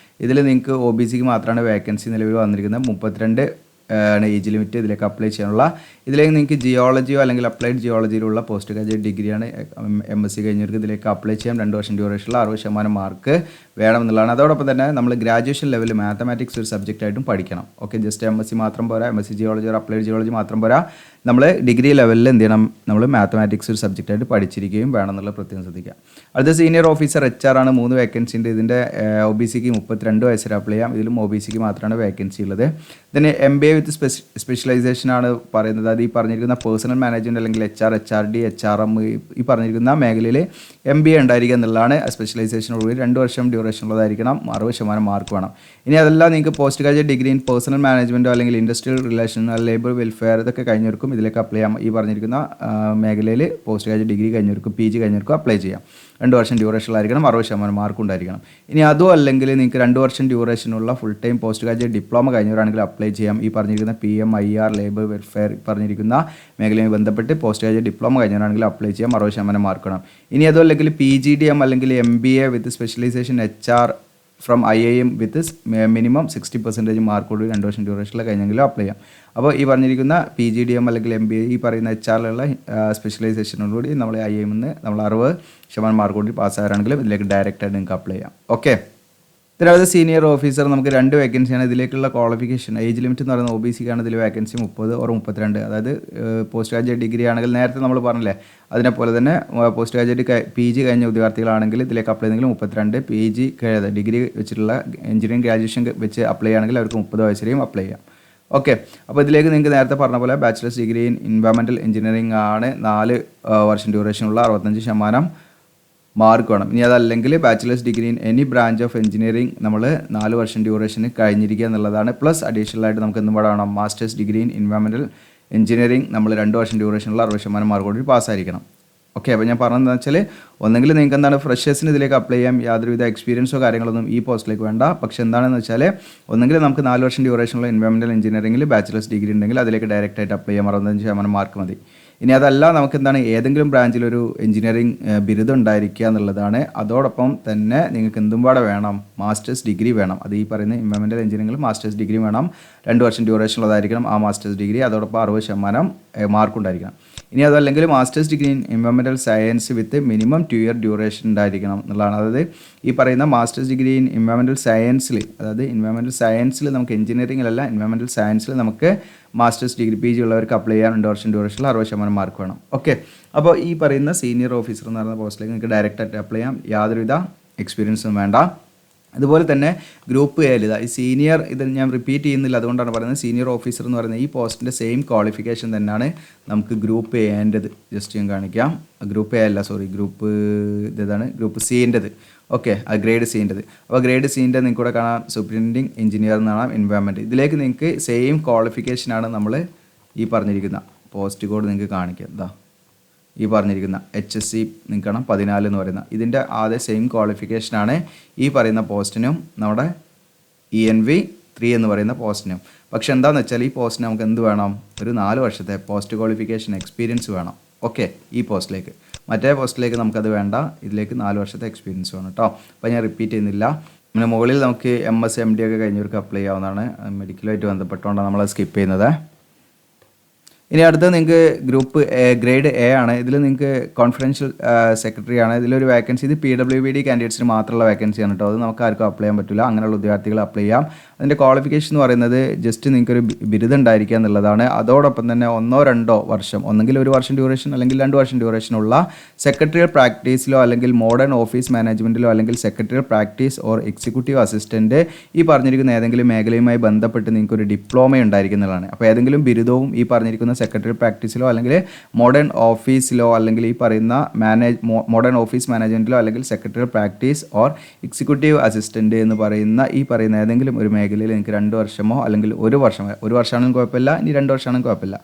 ഇതിൽ നിങ്ങൾക്ക് OBCക്ക് മാത്രമാണ് വേക്കൻസി നിലവിൽ വന്നിരിക്കുന്നത്. 32 ആണ് ഏജ് ലിമിറ്റ് ഇതിലേക്ക് അപ്ലൈ ചെയ്യാനുള്ള. ഇതിലേക്ക് നിങ്ങൾക്ക് ജിയോളജിയോ അല്ലെങ്കിൽ അപ്ലൈഡ് ജിയോളജിയിലുള്ള പോസ്റ്റ് ഗ്രാജുവേറ്റ് ഡിഗ്രിയാണ് MSc കഴിഞ്ഞവർക്ക് ഇതിലേക്ക് അപ്ലൈ ചെയ്യാം. 2 വർഷം ഡ്യൂറേഷനുള്ള 60% മാർക്ക് വേണമെന്നുള്ളതാണ്. അതോടൊപ്പം തന്നെ നമ്മൾ ഗ്രാജുവേഷൻ ലെവലിൽ മാത്തമാറ്റിക്സ് ഒരു സബ്ജക്റ്റായിട്ടും പഠിക്കണം. ഓക്കെ, ജസ്റ്റ് MSc മാത്രം പോരാ, MSc geology or applied geology മാത്രം പോരാ, നമ്മൾ ഡിഗ്രി ലെവലിൽ എന്ത് ചെയ്യണം, നമ്മൾ മാത്തമാറ്റിക്സ് ഒരു സബ്ജക്റ്റായിട്ട് പഠിച്ചിരിക്കുകയും വേണം എന്നുള്ള പ്രത്യേകം ശ്രദ്ധിക്കുക. അടുത്ത സീനിയർ ഓഫീസർ HR ആണ്. 3 വേക്കൻസി ഉണ്ട്. ഇതിൻ്റെ OBCക്ക് 32 വയസ്സിൽ അപ്ലൈ ചെയ്യാം. ഇതിലും OBCക്ക് മാത്രമാണ് വേക്കൻസി ഉള്ളത്. ഇതിന് MBA വിത്ത് സ്പെഷ്യലൈസേഷൻ ആണ് പറയുന്നത്. അത് ഈ പറഞ്ഞിരിക്കുന്ന പേഴ്സണൽ മാനേജ്മെൻറ്റ് അല്ലെങ്കിൽ HR, HRD, HRM ഈ പറഞ്ഞിരിക്കുന്ന മേഖലയിൽ MBA ഉണ്ടായിരിക്കുക എന്നുള്ളതാണ്. സ്പെഷ്യലൈസേഷനോടുകൂടി 2 വർഷം ഡ്യൂറേഷൻ ഉള്ളതായിരിക്കണം. 60% മാർക്ക് വേണം. ഇനി അതല്ല നിങ്ങൾക്ക് post graduate degree in personnel മാനേജ്മെൻറ്റോ അല്ലെങ്കിൽ ഇൻഡസ്ട്രിയൽ റിലേഷൻ, ലേബർ വെൽഫെയർ ഇതൊക്കെ കഴിഞ്ഞവർക്കും ഇതിലേക്ക് അപ്ലൈ ചെയ്യാം. ഈ പറഞ്ഞിരിക്കുന്ന മേഖലയിൽ പോസ്റ്റ് ഗ്രാജുവേറ്റ് ഡിഗ്രി കഴിഞ്ഞവർക്കും PG കഴിഞ്ഞവർക്കും അപ്ലൈ ചെയ്യാം. 2 വർഷം ഡ്യൂറേഷനിലായിരിക്കണം. 60% മാർക്ക് ഉണ്ടായിരിക്കണം. ഇനി അതും അല്ലെങ്കിൽ നിങ്ങൾക്ക് 2 വർഷം ഡ്യൂറേഷനുള്ള full time post graduate diploma കഴിഞ്ഞവരാണെങ്കിൽ അപ്ലൈ ചെയ്യാം. ഈ പറഞ്ഞിരിക്കുന്ന PM, IR, ലേബർ വെൽഫെയർ പറഞ്ഞിരിക്കുന്ന മേഖലയുമായി ബന്ധപ്പെട്ട് പോസ്റ്റ് ഗ്രാജുവേറ്റ് ഡിപ്ലോമ കഴിഞ്ഞവരാണെങ്കിൽ അപ്ലൈ ചെയ്യാം. 60% മാർക്ക് വേണം. ഇനി അതും അല്ലെങ്കിൽ PGDM അല്ലെങ്കിൽ MBA with specialisation HR from IIM with minimum 60% മാർക്കോട് 2 വർഷം ഡ്യൂറേഷനിൽ കഴിഞ്ഞെങ്കിലും അപ്ലൈ ചെയ്യാം. അപ്പോൾ ഈ പറഞ്ഞിരിക്കുന്ന PGDM അല്ലെങ്കിൽ MBA ഈ പറയുന്ന HR-ലുള്ള സ്പെഷ്യലൈസേഷനോടുകൂടി നമ്മൾ IIM നമ്മൾ 60% മാർക്കോട് പാസ്സാകാനാണെങ്കിലും ഇതിലേക്ക് ഡയറക്റ്റായിട്ട് നിങ്ങൾക്ക് അപ്ലൈ ചെയ്യാം. ഓക്കെ, ഇതിനകത്ത് സീനിയർ ഓഫീസർ നമുക്ക് 2 വേക്കൻസിയാണ്. ഇതിലേക്കുള്ള ക്വാളിഫിക്കേഷൻ ഏജ് ലിമിറ്റ് എന്ന് പറയുന്നത് OBCക്കാണ് ഇതിൽ വേക്കൻസി 30 or 32. അതായത് പോസ്റ്റ് ഗ്രാജുവേറ്റ് ഡിഗ്രി ആണെങ്കിൽ നേരത്തെ നമ്മൾ പറഞ്ഞില്ലേ അതിനെപ്പോലെ തന്നെ പോസ്റ്റ് ഗ്രാജുവേറ്റ് PG കഴിഞ്ഞ ഉദ്യോഗാർത്ഥികളാണെങ്കിൽ ഇതിലേക്ക് അപ്ലൈ ചെയ്തെങ്കിൽ 32, PG ഡിഗ്രി വെച്ചിട്ടുള്ള എഞ്ചിനീയറിംഗ് ഗ്രാജുവേഷൻ വെച്ച് അപ്ലൈ ചെയ്യുകയാണെങ്കിൽ അവർക്ക് 30 വയസ്സിലേയും അപ്ലൈ ചെയ്യാം. ഓക്കെ, അപ്പോൾ ഇതിലേക്ക് നിങ്ങൾക്ക് നേരത്തെ പറഞ്ഞ പോലെ bachelors degree in environmental engineering ആണ്. 4 വർഷം ഡ്യൂറേഷനുള്ള 65% മാർക്ക് വേണം. ഇനി അതല്ലെങ്കിൽ bachelors degree in any branch of engineering നമ്മൾ 4 വർഷം ഡ്യൂറേഷന് കഴിഞ്ഞിരിക്കുക എന്നുള്ളതാണ്. പ്ലസ് അഡീഷണൽ ആയിട്ട് നമുക്ക് എന്തും വേണം, masters degree in environmental engineering നമ്മൾ 2 വർഷം ഡ്യൂറേഷനുള്ള 60% മാർക്കോട് പാസ്സായിരിക്കണം. ഓക്കെ, അപ്പോൾ ഞാൻ പറഞ്ഞതെന്ന് വെച്ചാൽ ഒന്നെങ്കിൽ നിങ്ങൾക്ക് എന്താണ് ഫ്രഷേഴ്സിന് ഇതിലേക്ക് അപ്ലൈ ചെയ്യാം, യാതൊരുവിധ എക്സ്പീരിയൻസോ കാര്യങ്ങളൊന്നും ഈ പോസ്റ്റിലേക്ക് വേണ്ട. പക്ഷേ എന്താണെന്ന് വെച്ചാൽ ഒന്നെങ്കിൽ നമുക്ക് 4 വർഷം ഡ്യൂറേഷനുള്ള എൻവയോൺമെൻറ്റൽ എഞ്ചിനീയറിംഗിൽ ബാച്ചിലേഴ്സ് ഡിഗ്രി ഉണ്ടെങ്കിൽ അതിലേക്ക് ഡയറക്റ്റായിട്ട് അപ്ലൈ ചെയ്യാം, 65% മാർക്ക് മതി. ഇനി അതല്ല നമുക്ക് എന്താണ് ഏതെങ്കിലും ബ്രാഞ്ചിലൊരു എഞ്ചിനീയറിംഗ് ബിരുദം ഉണ്ടായിരിക്കുക എന്നുള്ളതാണ്. അതോടൊപ്പം തന്നെ നിങ്ങൾക്ക് എന്തും പാടെ വേണം, മാസ്റ്റേഴ്സ് ഡിഗ്രി വേണം. അത് ഈ പറയുന്ന എൻവയോൺമെൻറ്റൽ എഞ്ചിനീയറിംഗിൽ മാസ്റ്റേഴ്സ് ഡിഗ്രി വേണം, 2 വർഷം ഡ്യൂറേഷൻ ഉള്ളതായിരിക്കണം ആ മാസ്റ്റേഴ്സ് ഡിഗ്രി. അതോടൊപ്പം 60% മാർക്കുണ്ടായിരിക്കണം. ഇനി അതല്ലെങ്കിൽ masters degree in environmental science with minimum 2 year duration ഉണ്ടായിരിക്കണം എന്നുള്ളതാണ്. അതായത് ഈ പറയുന്ന മാസ്റ്റേഴ്സ് ഡിഗ്രി ഇൻ എൻവയോൺമെൻറ്റൽ സയൻസിൽ, അതായത് എൻവയോൺമെൻറ്റൽ സയൻസിൽ നമുക്ക് എഞ്ചിനീയറിംഗിലല്ല, എൻവയോൺമെൻറ്റൽ സയൻസിൽ നമുക്ക് മാസ്റ്റേഴ്സ് ഡിഗ്രി PG ഉള്ളവർക്ക് അപ്ലൈ ചെയ്യാൻ 2 വർഷം ഡ്യൂറേഷനിൽ 60% മാർക്ക് വേണം. ഓക്കെ, അപ്പോൾ ഈ പറയുന്ന സീനിയർ ഓഫീസർ എന്ന് പറയുന്ന പോസ്റ്റിലേക്ക് നിങ്ങൾക്ക് ഡയറക്റ്റായിട്ട് അപ്ലൈ ചെയ്യാം, യാതൊരുവിധ എക്സ്പീരിയൻസും വേണ്ട. അതുപോലെ തന്നെ ഗ്രൂപ്പ് എയിൽ ഈ സീനിയർ, ഇത് ഞാൻ റിപ്പീറ്റ് ചെയ്യുന്നില്ല, അതുകൊണ്ടാണ് പറയുന്നത് സീനിയർ ഓഫീസർ എന്ന് പറയുന്നത് ഈ പോസ്റ്റിൻ്റെ സെയിം ക്വാളിഫിക്കേഷൻ തന്നെയാണ് നമുക്ക് ഗ്രൂപ്പ് എൻ്റെത്. ജസ്റ്റ് ഞാൻ കാണിക്കാം. ഗ്രൂപ്പ് എ അല്ല, സോറി, ഗ്രൂപ്പ് ഇതാണ് ഗ്രൂപ്പ് സിൻ്റെത്. ഓക്കെ, ആ ഗ്രേഡ് സിൻ്റെത്. അപ്പോൾ ഗ്രേഡ് സിൻ്റെ നിങ്ങൾക്ക് കൂടെ കാണാം സൂപ്രിൻറ്റൻഡിങ് എഞ്ചിനീയർ എന്നാണ് എൻവയോൺമെൻറ്റ്. ഇതിലേക്ക് നിങ്ങൾക്ക് സെയിം ക്വാളിഫിക്കേഷനാണ് നമ്മൾ ഈ പറഞ്ഞിരിക്കുന്ന പോസ്റ്റ് കോഡ് നിങ്ങൾക്ക് കാണിക്കുക. ഇതാ ഈ പറഞ്ഞിരിക്കുന്ന HSC നിങ്ങൾക്ക് കാണാം 14 എന്ന് പറയുന്ന ഇതിൻ്റെ ആദ്യ സെയിം ക്വാളിഫിക്കേഷനാണ് ഈ പറയുന്ന പോസ്റ്റിനും നമ്മുടെ ENV 3 എന്ന് പറയുന്ന പോസ്റ്റിനും. പക്ഷെ എന്താണെന്ന് വെച്ചാൽ ഈ പോസ്റ്റിന് നമുക്ക് എന്ത് വേണം, ഒരു 4 വർഷത്തെ പോസ്റ്റ് ക്വാളിഫിക്കേഷൻ എക്സ്പീരിയൻസ് വേണം. ഓക്കെ, ഈ പോസ്റ്റിലേക്ക്. മറ്റേ പോസ്റ്റിലേക്ക് നമുക്കത് വേണ്ട, ഇതിലേക്ക് 4 വർഷത്തെ എക്സ്പീരിയൻസ് വേണം കേട്ടോ. അപ്പോൾ ഞാൻ റിപ്പീറ്റ് ചെയ്യുന്നില്ല. പിന്നെ മുകളിൽ നമുക്ക് MS MD ഒക്കെ കഴിഞ്ഞവർക്ക് അപ്ലൈ ചെയ്യാവുന്നതാണ്. മെഡിക്കലുമായിട്ട് ബന്ധപ്പെട്ടുകൊണ്ടാണ് നമ്മൾ സ്കിപ്പ് ചെയ്യുന്നത്. ഇനി അടുത്ത നിങ്ങൾക്ക് ഗ്രൂപ്പ് ഗ്രേഡ് എ ആണ്. ഇതിൽ നിങ്ങൾക്ക് കോൺഫിഡൻഷ്യൽ സെക്രട്ടറി ആണ്. ഇതിലൊരു വേക്കൻസി, ഇത് PWBD കാൻഡിഡേറ്റ്സിന് മാത്രമുള്ള വേക്കൻസിയാണ് കേട്ടോ. അത് നമുക്ക് ആർക്കും അപ്ലൈ ചെയ്യാൻ പറ്റില്ല, അങ്ങനെയുള്ള ഉദ്യോഗാർത്ഥികൾ അപ്ലൈ ചെയ്യാം. അതിൻ്റെ ക്വാളിഫിക്കേഷൻ എന്ന് പറയുന്നത് ജസ്റ്റ് നിങ്ങൾക്കൊരു ബിരുദം ഉണ്ടായിരിക്കുക എന്നുള്ളതാണ്. അതോടൊപ്പം തന്നെ 1-2 വർഷം, ഒന്നെങ്കിൽ 1 വർഷം ഡ്യൂറേഷൻ അല്ലെങ്കിൽ 2 വർഷം ഡ്യൂറേഷനുള്ള സെക്രട്ടറിയൽ പ്രാക്ടീസിലോ അല്ലെങ്കിൽ മോഡേൺ ഓഫീസ് മാനേജ്മെൻറ്റിലോ അല്ലെങ്കിൽ secretarial practice or executive assistant ഈ പറഞ്ഞിരിക്കുന്ന ഏതെങ്കിലും മേഖലയുമായി ബന്ധപ്പെട്ട് നിങ്ങൾക്കൊരു ഡിപ്ലോമ ഉണ്ടായിരിക്കുന്നതാണ്. അപ്പോൾ ഏതെങ്കിലും ബിരുദവും ഈ പറഞ്ഞിരിക്കുന്ന സെക്രട്ടറി പ്രാക്ടീസിലോ അല്ലെങ്കിൽ മോഡേൺ ഓഫീസിലോ അല്ലെങ്കിൽ ഈ പറയുന്ന മോഡേൺ ഓഫീസ് മാനേജ്മെൻറ്റിലോ അല്ലെങ്കിൽ secretary practice or executive assistant എന്ന് പറയുന്ന ഈ പറയുന്ന ഏതെങ്കിലും ഒരു മേഖലയിൽ നിങ്ങൾക്ക് 2 വർഷമോ അല്ലെങ്കിൽ 1 വർഷമോ, 1 വർഷമാണെങ്കിലും കുഴപ്പമില്ല, ഇനി 2 വർഷമാണെങ്കിലും കുഴപ്പമില്ല,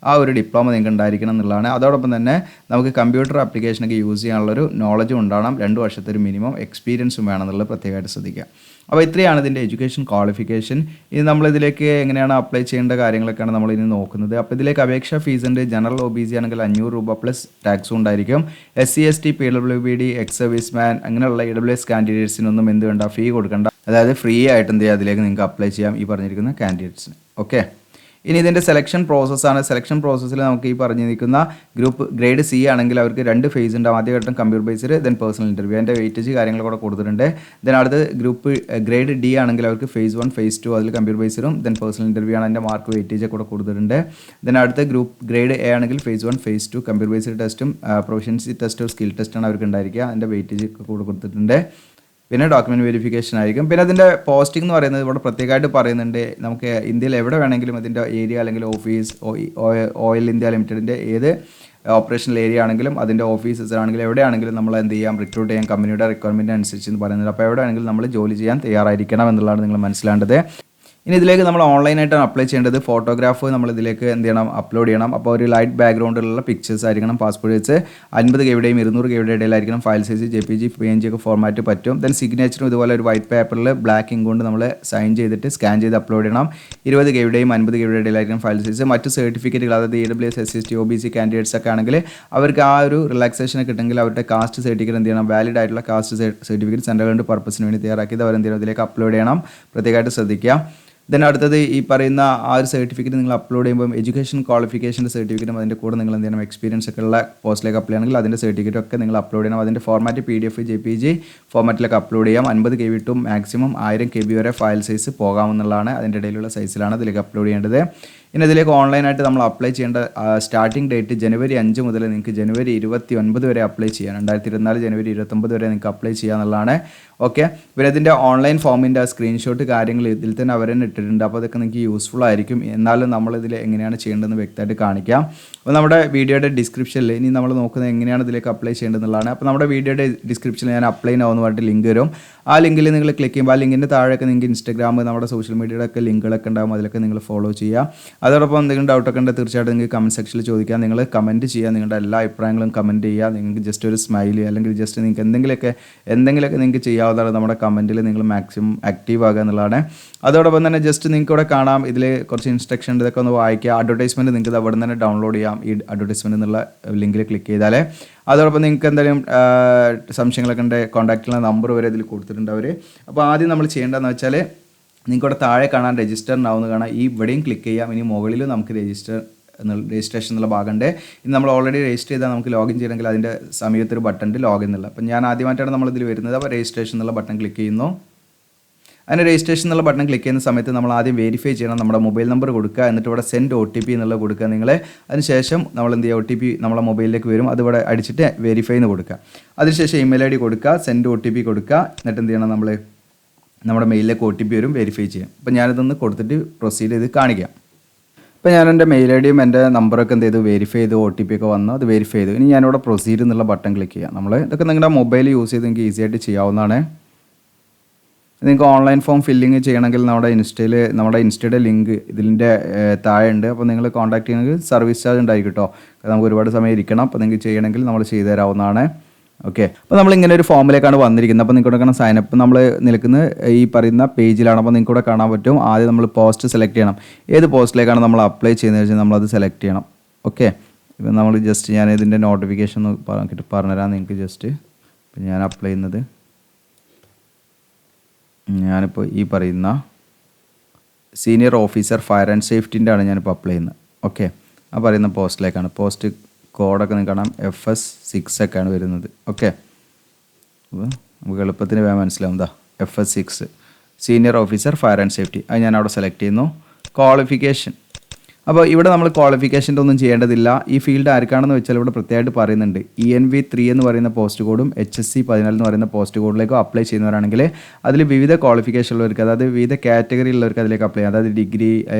ആ ഒരു ഡിപ്ലോമ നിങ്ങൾക്ക് ഉണ്ടായിരിക്കണം എന്നുള്ളതാണ്. അതോടൊപ്പം തന്നെ നമുക്ക് കമ്പ്യൂട്ടർ ആപ്ലിക്കേഷനൊക്കെ യൂസ് ചെയ്യാനുള്ളൊരു നോളജും ഉണ്ടാകണം, 2 വർഷത്തെ ഒരു മിനിമം എക്സ്പീരിയൻസും വേണം എന്നുള്ളത് പ്രത്യേകമായിട്ട് ശ്രദ്ധിക്കുക. അപ്പോൾ ഇത്രയാണ് ഇതിൻ്റെ എഡ്യൂക്കേഷൻ ക്വാളിഫിക്കേഷൻ. ഇനി നമ്മളിതിലേക്ക് എങ്ങനെയാണ് അപ്ലൈ ചെയ്യേണ്ട കാര്യങ്ങളൊക്കെയാണ് നമ്മളിനി നോക്കുന്നത്. അപ്പോൾ ഇതിലേക്ക് അപേക്ഷാ ഫീസ് ഉണ്ട്. ജനറൽ OBC ആണെങ്കിൽ 500 രൂപ പ്ലസ് ടാക്സും ഉണ്ടായിരിക്കും. SC ST PWBD ex serviceman അങ്ങനെയുള്ള EWS കാൻഡിഡേറ്റ്സിനൊന്നും എന്ത് വേണ്ട, ഫീ കൊടുക്കേണ്ട. അതായത് ഫ്രീ ആയിട്ട് എന്ത് ചെയ്യുക, അതിലേക്ക് നിങ്ങൾക്ക് അപ്ലൈ ചെയ്യാം ഈ പറഞ്ഞിരിക്കുന്ന കാൻഡിഡേറ്റ്സിന്. ഓക്കെ, ഇനി ഇതിൻ്റെ സെലക്ഷൻ പ്രോസസ്സാണ്. സെലക്ഷൻ പ്രോസസ്സിൽ നമുക്ക് ഈ പറഞ്ഞിരിക്കുന്ന ഗ്രൂപ്പ് ഗ്രേഡ് C ആണെങ്കിൽ അവർക്ക് 2 ഫേസ് ഉണ്ടാവും. ആദ്യഘട്ടം computer based, then personal interview. അതിൻ്റെ വെയിറ്റേജ് കാര്യങ്ങൾ കൂടെ കൊടുത്തിട്ടുണ്ട്. ദെൻ അടുത്ത് ഗ്രൂപ്പ് ഗ്രേഡ് D ആണെങ്കിൽ അവർക്ക് ഫേസ് 1 ഫേസ് 2 അതിൽ കമ്പ്യൂട്ടർ ബേസ്ഡും ദെൻ പേഴ്സണൽ ഇൻ്റർവ്യൂ ആണ്. അതിൻ്റെ മാർക്ക് വെയിറ്റേജ് കൂടെ കൊടുത്തിട്ടുണ്ട്. ദെൻ അടുത്ത ഗ്രേഡ് A ആണെങ്കിൽ ഫേസ് 1 ഫേസ് 2 കമ്പ്യൂട്ടർ ബേസ്ഡ് ടെസ്റ്റും പ്രൊഫഷൻസി ടെസ്റ്റും സ്കിൽ ടെസ്റ്റാണ് അവർക്ക് ഉണ്ടായിരിക്കുക. അതിൻ്റെ വെയിറ്റേജ് കൂടെ കൊടുത്തിട്ടുണ്ട്. പിന്നെ ഡോക്യുമെൻറ്റ് വെരിഫിക്കേഷൻ ആയിരിക്കും. പിന്നെ അതിൻ്റെ പോസ്റ്റിംഗ് എന്ന് പറയുന്നത് ഇവിടെ പ്രത്യേകമായിട്ട് പറയുന്നുണ്ട്. നമുക്ക് ഇന്ത്യയിൽ എവിടെ വേണമെങ്കിലും അതിൻ്റെ ഏരിയ അല്ലെങ്കിൽ ഓഫീസ് ഓയിൽ ഇന്ത്യ ലിമിറ്റഡിൻ്റെ ഏത് ഓപ്പറേഷണൽ ഏരിയ ആണെങ്കിലും അതിൻ്റെ ഓഫീസസ് ആണെങ്കിലും എവിടെയാണെങ്കിലും നമ്മൾ എന്ത് ചെയ്യാം, റിക്രൂട്ട് ചെയ്യാം കമ്പനിയുടെ റിക്വയർമെൻറ്റ് അനുസരിച്ച് എന്ന് പറയുന്നത്. അപ്പോൾ എവിടെയാണെങ്കിലും നമ്മൾ ജോലി ചെയ്യാൻ തയ്യാറായിരിക്കണം എന്നുള്ളതാണ് നിങ്ങൾ മനസ്സിലാണ്ടത്. ഇനി ഇതിലേക്ക് നമ്മൾ ഓൺലൈനായിട്ടാണ് അപ്ലൈ ചെയ്യേണ്ടത്. ഫോട്ടോഗ്രാഫ് നമ്മൾ ഇതിലേക്ക് എന്ത് ചെയ്യണം, അപ്ലോഡ് ചെയ്യണം. അപ്പോൾ ഒരു ലൈറ്റ് ബാക്ക്ഗ്രൗണ്ടിലുള്ള പിക്ചേഴ്സ് ആയിരിക്കണം. പാസ്പോർട്ട് സൈസ് 50 കെയുടെയും 200 കെയുടെ ഇടയിലായിരിക്കണം. ഫയൽ സൈസ് JPG PNG ഒക്കെ ഫോർമാറ്റ് പറ്റും. ദെൻ സിഗ്നേച്ചറും ഇതുപോലെ ഒരു വൈറ്റ് പേപ്പറിൽ ബ്ലാക്ക് ഇങ്ക് കൊണ്ട് നമ്മൾ സൈൻ ചെയ്തിട്ട് സ്കാൻ ചെയ്ത് അപ്ലോഡ് ചെയ്യണം. 20 കെയുടെയും 50 കെയുടെ ഇടയിലായിരിക്കണം ഫയൽ സൈസ്. മറ്റ് സർട്ടിഫിക്കറ്റുകൾ, അതായത് EWS SC ST OBC candidates ഒക്കെ ആണെങ്കിൽ അവർക്ക് ആ ഒരു റിലാക്സേഷൻ കിട്ടുമെങ്കിൽ അവരുടെ കാസ്റ്റ് സർട്ടിഫിക്കറ്റ് എന്ത് ചെയ്യണം, വാലിഡ് ആയിട്ടുള്ള കാസ്റ്റ് സർട്ടിഫിക്കറ്റ് സെൻട്രൽ ഗവൺമെൻറ് പർപ്പസിന് വേണ്ടി തയ്യാറാക്കിയത് അവരെന്ത് ചെയ്യണം, ഇതിലേക്ക് അപ്ലോഡ് ചെയ്യണം. പ്രത്യേകമായിട്ട് ശ്രദ്ധിക്കുക. ദെൻ അടുത്തത് ഈ പറയുന്ന ആ ഒരു സർട്ടിഫിക്കറ്റ് നിങ്ങൾ അപ്ലോഡ് ചെയ്യുമ്പോൾ എഡ്യൂക്കേഷൻ ക്വാളിഫിക്കേഷൻ്റെ സർട്ടിഫിക്കറ്റും അതിൻ്റെ കൂടെ നിങ്ങൾ എന്ത് ചെയ്യണം, എക്സ്പീരിയൻസ് ഒക്കെ ഉള്ള പോസ്റ്റിലേക്ക് അപ്ലൈ ചെയ്യണമെങ്കിൽ അതിൻ്റെ സർട്ടിഫിക്കറ്റ് ഒക്കെ നിങ്ങൾ അപ്ലോഡ് ചെയ്യണം. അതിൻ്റെ ഫോർമാറ്റ് PDF JPG ഫോർമാറ്റിലേക്ക് അപ്ലോഡ് ചെയ്യാം. 50 KB ടു മാക്സിമം 1000 KB വരെ ഫയൽ സൈസ് പോകാമെന്നുള്ളതാണ്. അതിൻ്റെ ഇടയിലുള്ള സൈസിലാണ് ഇതിലേക്ക് അപ്ലോഡ് ചെയ്യേണ്ടത്. ഇനി ഇതിലേക്ക് ഓൺലൈനായിട്ട് നമ്മൾ അപ്ലൈ ചെയ്യേണ്ട സ്റ്റാർട്ടിംഗ് ഡേറ്റ് ജനുവരി 5 മുതൽ നിങ്ങൾക്ക് ജനുവരി 29 വരെ അപ്ലൈ ചെയ്യാം. 2024 ജനുവരി 29 വരെ നിങ്ങൾക്ക് അപ്ലൈ ചെയ്യാന്നുള്ളതാണ്. ഓക്കെ, പിന്നെ ഇതിൻ്റെ ഓൺലൈൻ ഫോമിൻ്റെ സ്ക്രീൻഷോട്ട് കാര്യങ്ങൾ ഇതിൽ തന്നെ അവർ തന്നെ ഇട്ടിട്ടുണ്ട്. അപ്പോൾ അതൊക്കെ നിങ്ങൾക്ക് യൂസ്ഫുൾ ആയിരിക്കും. എന്നാലും നമ്മളിതിൽ എങ്ങനെയാണ് ചെയ്യേണ്ടതെന്ന് വ്യക്തമായിട്ട് കാണിക്കാം. അപ്പോൾ നമ്മുടെ വീഡിയോയുടെ ഡിസ്ക്രിപ്ഷനിൽ ഇനി നമ്മൾ നോക്കുന്നത് എങ്ങനെയാണ് ഇതിലേക്ക് അപ്ലൈ ചെയ്യേണ്ടതെന്നുള്ളതാണ്. അപ്പോൾ നമ്മുടെ വീഡിയോയുടെ ഡിസ്ക്രിപ്ഷനിൽ ഞാൻ അപ്ലൈ നൗ എന്ന് പറഞ്ഞിട്ട് ലിങ്ക് വരും. ആ ലിങ്കിൽ നിങ്ങൾ ക്ലിക്ക് ചെയ്യുമ്പോൾ ആ ലിങ്കിൻ്റെ താഴെയൊക്കെ നിങ്ങൾക്ക് ഇൻസ്റ്റാഗ്രാം, നമ്മുടെ സോഷ്യൽ മീഡിയയുടെ ഒക്കെ ലിങ്കുകളൊക്കെ ഉണ്ടാകും. അതിലൊക്കെ നിങ്ങൾ ഫോളോ ചെയ്യുക. അതോടൊപ്പം എന്തെങ്കിലും ഡൗട്ടൊക്കെ ഉണ്ടെങ്കിൽ തീർച്ചയായിട്ടും നിങ്ങൾക്ക് കമൻറ്റ് സെക്ഷനിൽ ചോദിക്കാം. നിങ്ങൾ കമൻറ്റ് ചെയ്യുക, നിങ്ങളുടെ എല്ലാ അഭിപ്രായങ്ങളും കമൻറ്റ് ചെയ്യുക. നിങ്ങൾക്ക് ജസ്റ്റ് ഒരു സ്മൈലി അല്ലെങ്കിൽ ജസ്റ്റ് നിങ്ങൾക്ക് എന്തെങ്കിലുമൊക്കെ നിങ്ങൾക്ക് ചെയ്യാവുന്നതാണ്. നമ്മുടെ കമൻറ്റിൽ നിങ്ങൾ മാക്സിമം ആക്റ്റീവ് ആകുക എന്നുള്ളതാണ്. അതോടൊപ്പം തന്നെ ജസ്റ്റ് നിങ്ങൾക്ക് ഇവിടെ കാണാം, ഇതിൽ കുറച്ച് ഇൻസ്ട്രക്ഷൻ ഇതൊക്കെ ഒന്ന് വായിക്കുക. അഡ്വർടൈസ്മെൻറ്റ് നിങ്ങൾക്ക് അവിടെ നിന്ന് തന്നെ ഡൗൺലോഡ് ചെയ്യാം. ഈ അഡ്വർടൈസ്മെൻറ്റ് എന്നുള്ള ലിങ്കിൽ ക്ലിക്ക് ചെയ്താൽ. അതോടൊപ്പം നിങ്ങൾക്ക് എന്തെങ്കിലും സംശയങ്ങളൊക്കെ ഉണ്ട്, കോൺടാക്റ്റിലുള്ള നമ്പർ വരെ ഇതിൽ കൊടുത്തിട്ടുണ്ട് അവർ. അപ്പോൾ ആദ്യം നമ്മൾ ചെയ്യേണ്ടതെന്ന് വെച്ചാൽ നിങ്ങൾക്ക് ഇവിടെ താഴെ കാണാൻ രജിസ്റ്റർ ആവുന്ന കാണാം. ഈ ഇവിടെയും ക്ലിക്ക് ചെയ്യാം. ഇനി മുകളിൽ നമുക്ക് രജിസ്ട്രേഷൻ എന്നുള്ള ഭാഗമുണ്ട്. ഇനി നമ്മൾ ഓൾറെഡി രജിസ്റ്റർ ചെയ്താൽ നമുക്ക് ലോഗിൻ ചെയ്യണമെങ്കിൽ അതിൻ്റെ സമയത്തൊരു ബട്ടൺ ഉണ്ട് ലോഗിൻ എന്നുള്ള. അപ്പോൾ ഞാൻ ആദ്യമായിട്ടാണ് നമ്മളിതിൽ വരുന്നത്. അപ്പോൾ രജിസ്ട്രേഷൻ എന്നുള്ള ബട്ടൺ ക്ലിക്ക് ചെയ്യുന്നു. അതിന് രജിസ്ട്രേഷൻ എന്നുള്ള ബട്ടൺ ക്ലിക്ക് ചെയ്യുന്ന സമയത്ത് നമ്മൾ ആദ്യം വെരിഫൈ ചെയ്യണം. നമ്മുടെ മൊബൈൽ നമ്പർ കൊടുക്കുക, എന്നിട്ട് ഇവിടെ സെൻഡ് OTP എന്നുള്ളത് കൊടുക്കുക നിങ്ങൾ. അതിനുശേഷം നമ്മൾ എന്ത് ചെയ്യുക, OTP നമ്മളെ മൊബൈലിലേക്ക് വരും. അതിവിടെ അടിച്ചിട്ട് വെരിഫൈ എന്ന് കൊടുക്കുക. അതിനുശേഷം ഇമെയിൽ ID കൊടുക്കുക, സെൻഡ് OTP കൊടുക്കുക. എന്നിട്ട് എന്ത് ചെയ്യണം, നമ്മൾ നമ്മുടെ മെയിലിലേക്ക് OTP വരും, വെരിഫൈ ചെയ്യാം. അപ്പോൾ ഞാനിതൊന്ന് കൊടുത്തിട്ട് പ്രൊസീഡ് ചെയ്ത് കാണിക്കാം. ഇപ്പോൾ ഞാൻ എൻ്റെ മെയിൽ ID യും എൻ്റെ നമ്പറൊക്കെ എന്ത് ചെയ്തു, വെരിഫൈ ചെയ്ത് OTP ഒക്കെ വന്നു, അത് വെരിഫൈ ചെയ്തു. ഇനി ഞാനിവിടെ പ്രൊസീഡ് എന്നുള്ള ബട്ടൺ ക്ലിക്ക് ചെയ്യാം. നമ്മൾ ഇതൊക്കെ നിങ്ങളുടെ മൊബൈൽ യൂസ് ചെയ്ത് നിങ്ങൾക്ക് ഈസി ആയിട്ട് ചെയ്യാവുന്നതാണ്. നിങ്ങൾക്ക് ഓൺലൈൻ ഫോം ഫില്ലിങ് ചെയ്യണമെങ്കിൽ നമ്മുടെ ഇൻസ്റ്റയുടെ ലിങ്ക് ഇതിൻ്റെ താഴെ ഉണ്ട്. അപ്പോൾ നിങ്ങൾ കോൺടാക്ട് ചെയ്യണമെങ്കിൽ സർവീസ് ചാർജ് ഉണ്ടായിരിക്കും കേട്ടോ. നമുക്ക് ഒരുപാട് സമയം ഇരിക്കണം. അപ്പോൾ നിങ്ങൾക്ക് ചെയ്യണമെങ്കിൽ നമ്മൾ ചെയ്തു തരാവുന്നതാണ്. ഓക്കെ, അപ്പോൾ നമ്മൾ ഇങ്ങനെ ഒരു ഫോമിലേക്കാണ് വന്നിരിക്കുന്നത്. അപ്പോൾ നിങ്ങൾക്ക് ഇവിടെ സൈനപ്പ് നമ്മൾ നിൽക്കുന്ന ഈ പറയുന്ന പേജിലാണ്. അപ്പോൾ നിങ്ങൾക്ക് ഇവിടെ കാണാൻ പറ്റും. ആദ്യം നമ്മൾ പോസ്റ്റ് സെലക്ട് ചെയ്യണം. ഏത് പോസ്റ്റിലേക്കാണ് നമ്മൾ അപ്ലൈ ചെയ്യുന്നത് വെച്ചാൽ നമ്മളത് സെലക്ട് ചെയ്യണം. ഓക്കെ, ഇപ്പം നമ്മൾ ജസ്റ്റ് ഞാൻ ഇതിൻ്റെ നോട്ടിഫിക്കേഷൻ പറഞ്ഞുതരാം നിങ്ങൾക്ക്. ജസ്റ്റ് ഇപ്പം ഞാൻ അപ്ലൈ ചെയ്യുന്നത്, ഞാനിപ്പോൾ ഈ പറയുന്ന സീനിയർ ഓഫീസർ ഫയർ ആൻഡ് സേഫ്റ്റിൻ്റെ ആണ് ഞാനിപ്പോൾ അപ്ലൈ ചെയ്യുന്നത്. ഓക്കെ, ആ പറയുന്ന പോസ്റ്റിലേക്കാണ്. പോസ്റ്റ് കോഡൊക്കെ നിങ്ങൾക്ക് കാണാം, FS6 ഒക്കെയാണ് വരുന്നത്. ഓക്കെ, അപ്പോൾ നമുക്ക് എളുപ്പത്തിന് വേഗം മനസ്സിലാവും. എന്താ FS6 senior officer fire and safety. അത് ഞാൻ അവിടെ സെലക്ട് ചെയ്യുന്നു. ക്വാളിഫിക്കേഷൻ, അപ്പോൾ ഇവിടെ നമ്മൾ ക്വാളിഫിക്കേഷൻ്റെ ഒന്നും ചെയ്യേണ്ടതില്ല. ഈ ഫീൽഡ് ആർക്കാണെന്ന് വെച്ചാൽ ഇവിടെ പ്രത്യേകമായിട്ട് പറയുന്നുണ്ട്. ENV3 എന്ന് പറയുന്ന പോസ്റ്റ് കോഡും HSC 14 എന്ന് പറയുന്ന പോസ്റ്റ് കോഡിലേക്കും അപ്ലൈ ചെയ്യുന്നവരാണെങ്കിൽ അതിൽ വിവിധ ക്വാളിഫിക്കേഷൻ ഉള്ളവർക്ക്, അതായത് വിവിധ കാറ്റഗറി ഉള്ളവർക്ക് അതിലേക്ക് അപ്ലൈ ചെയ്യാം. അതായത് degree,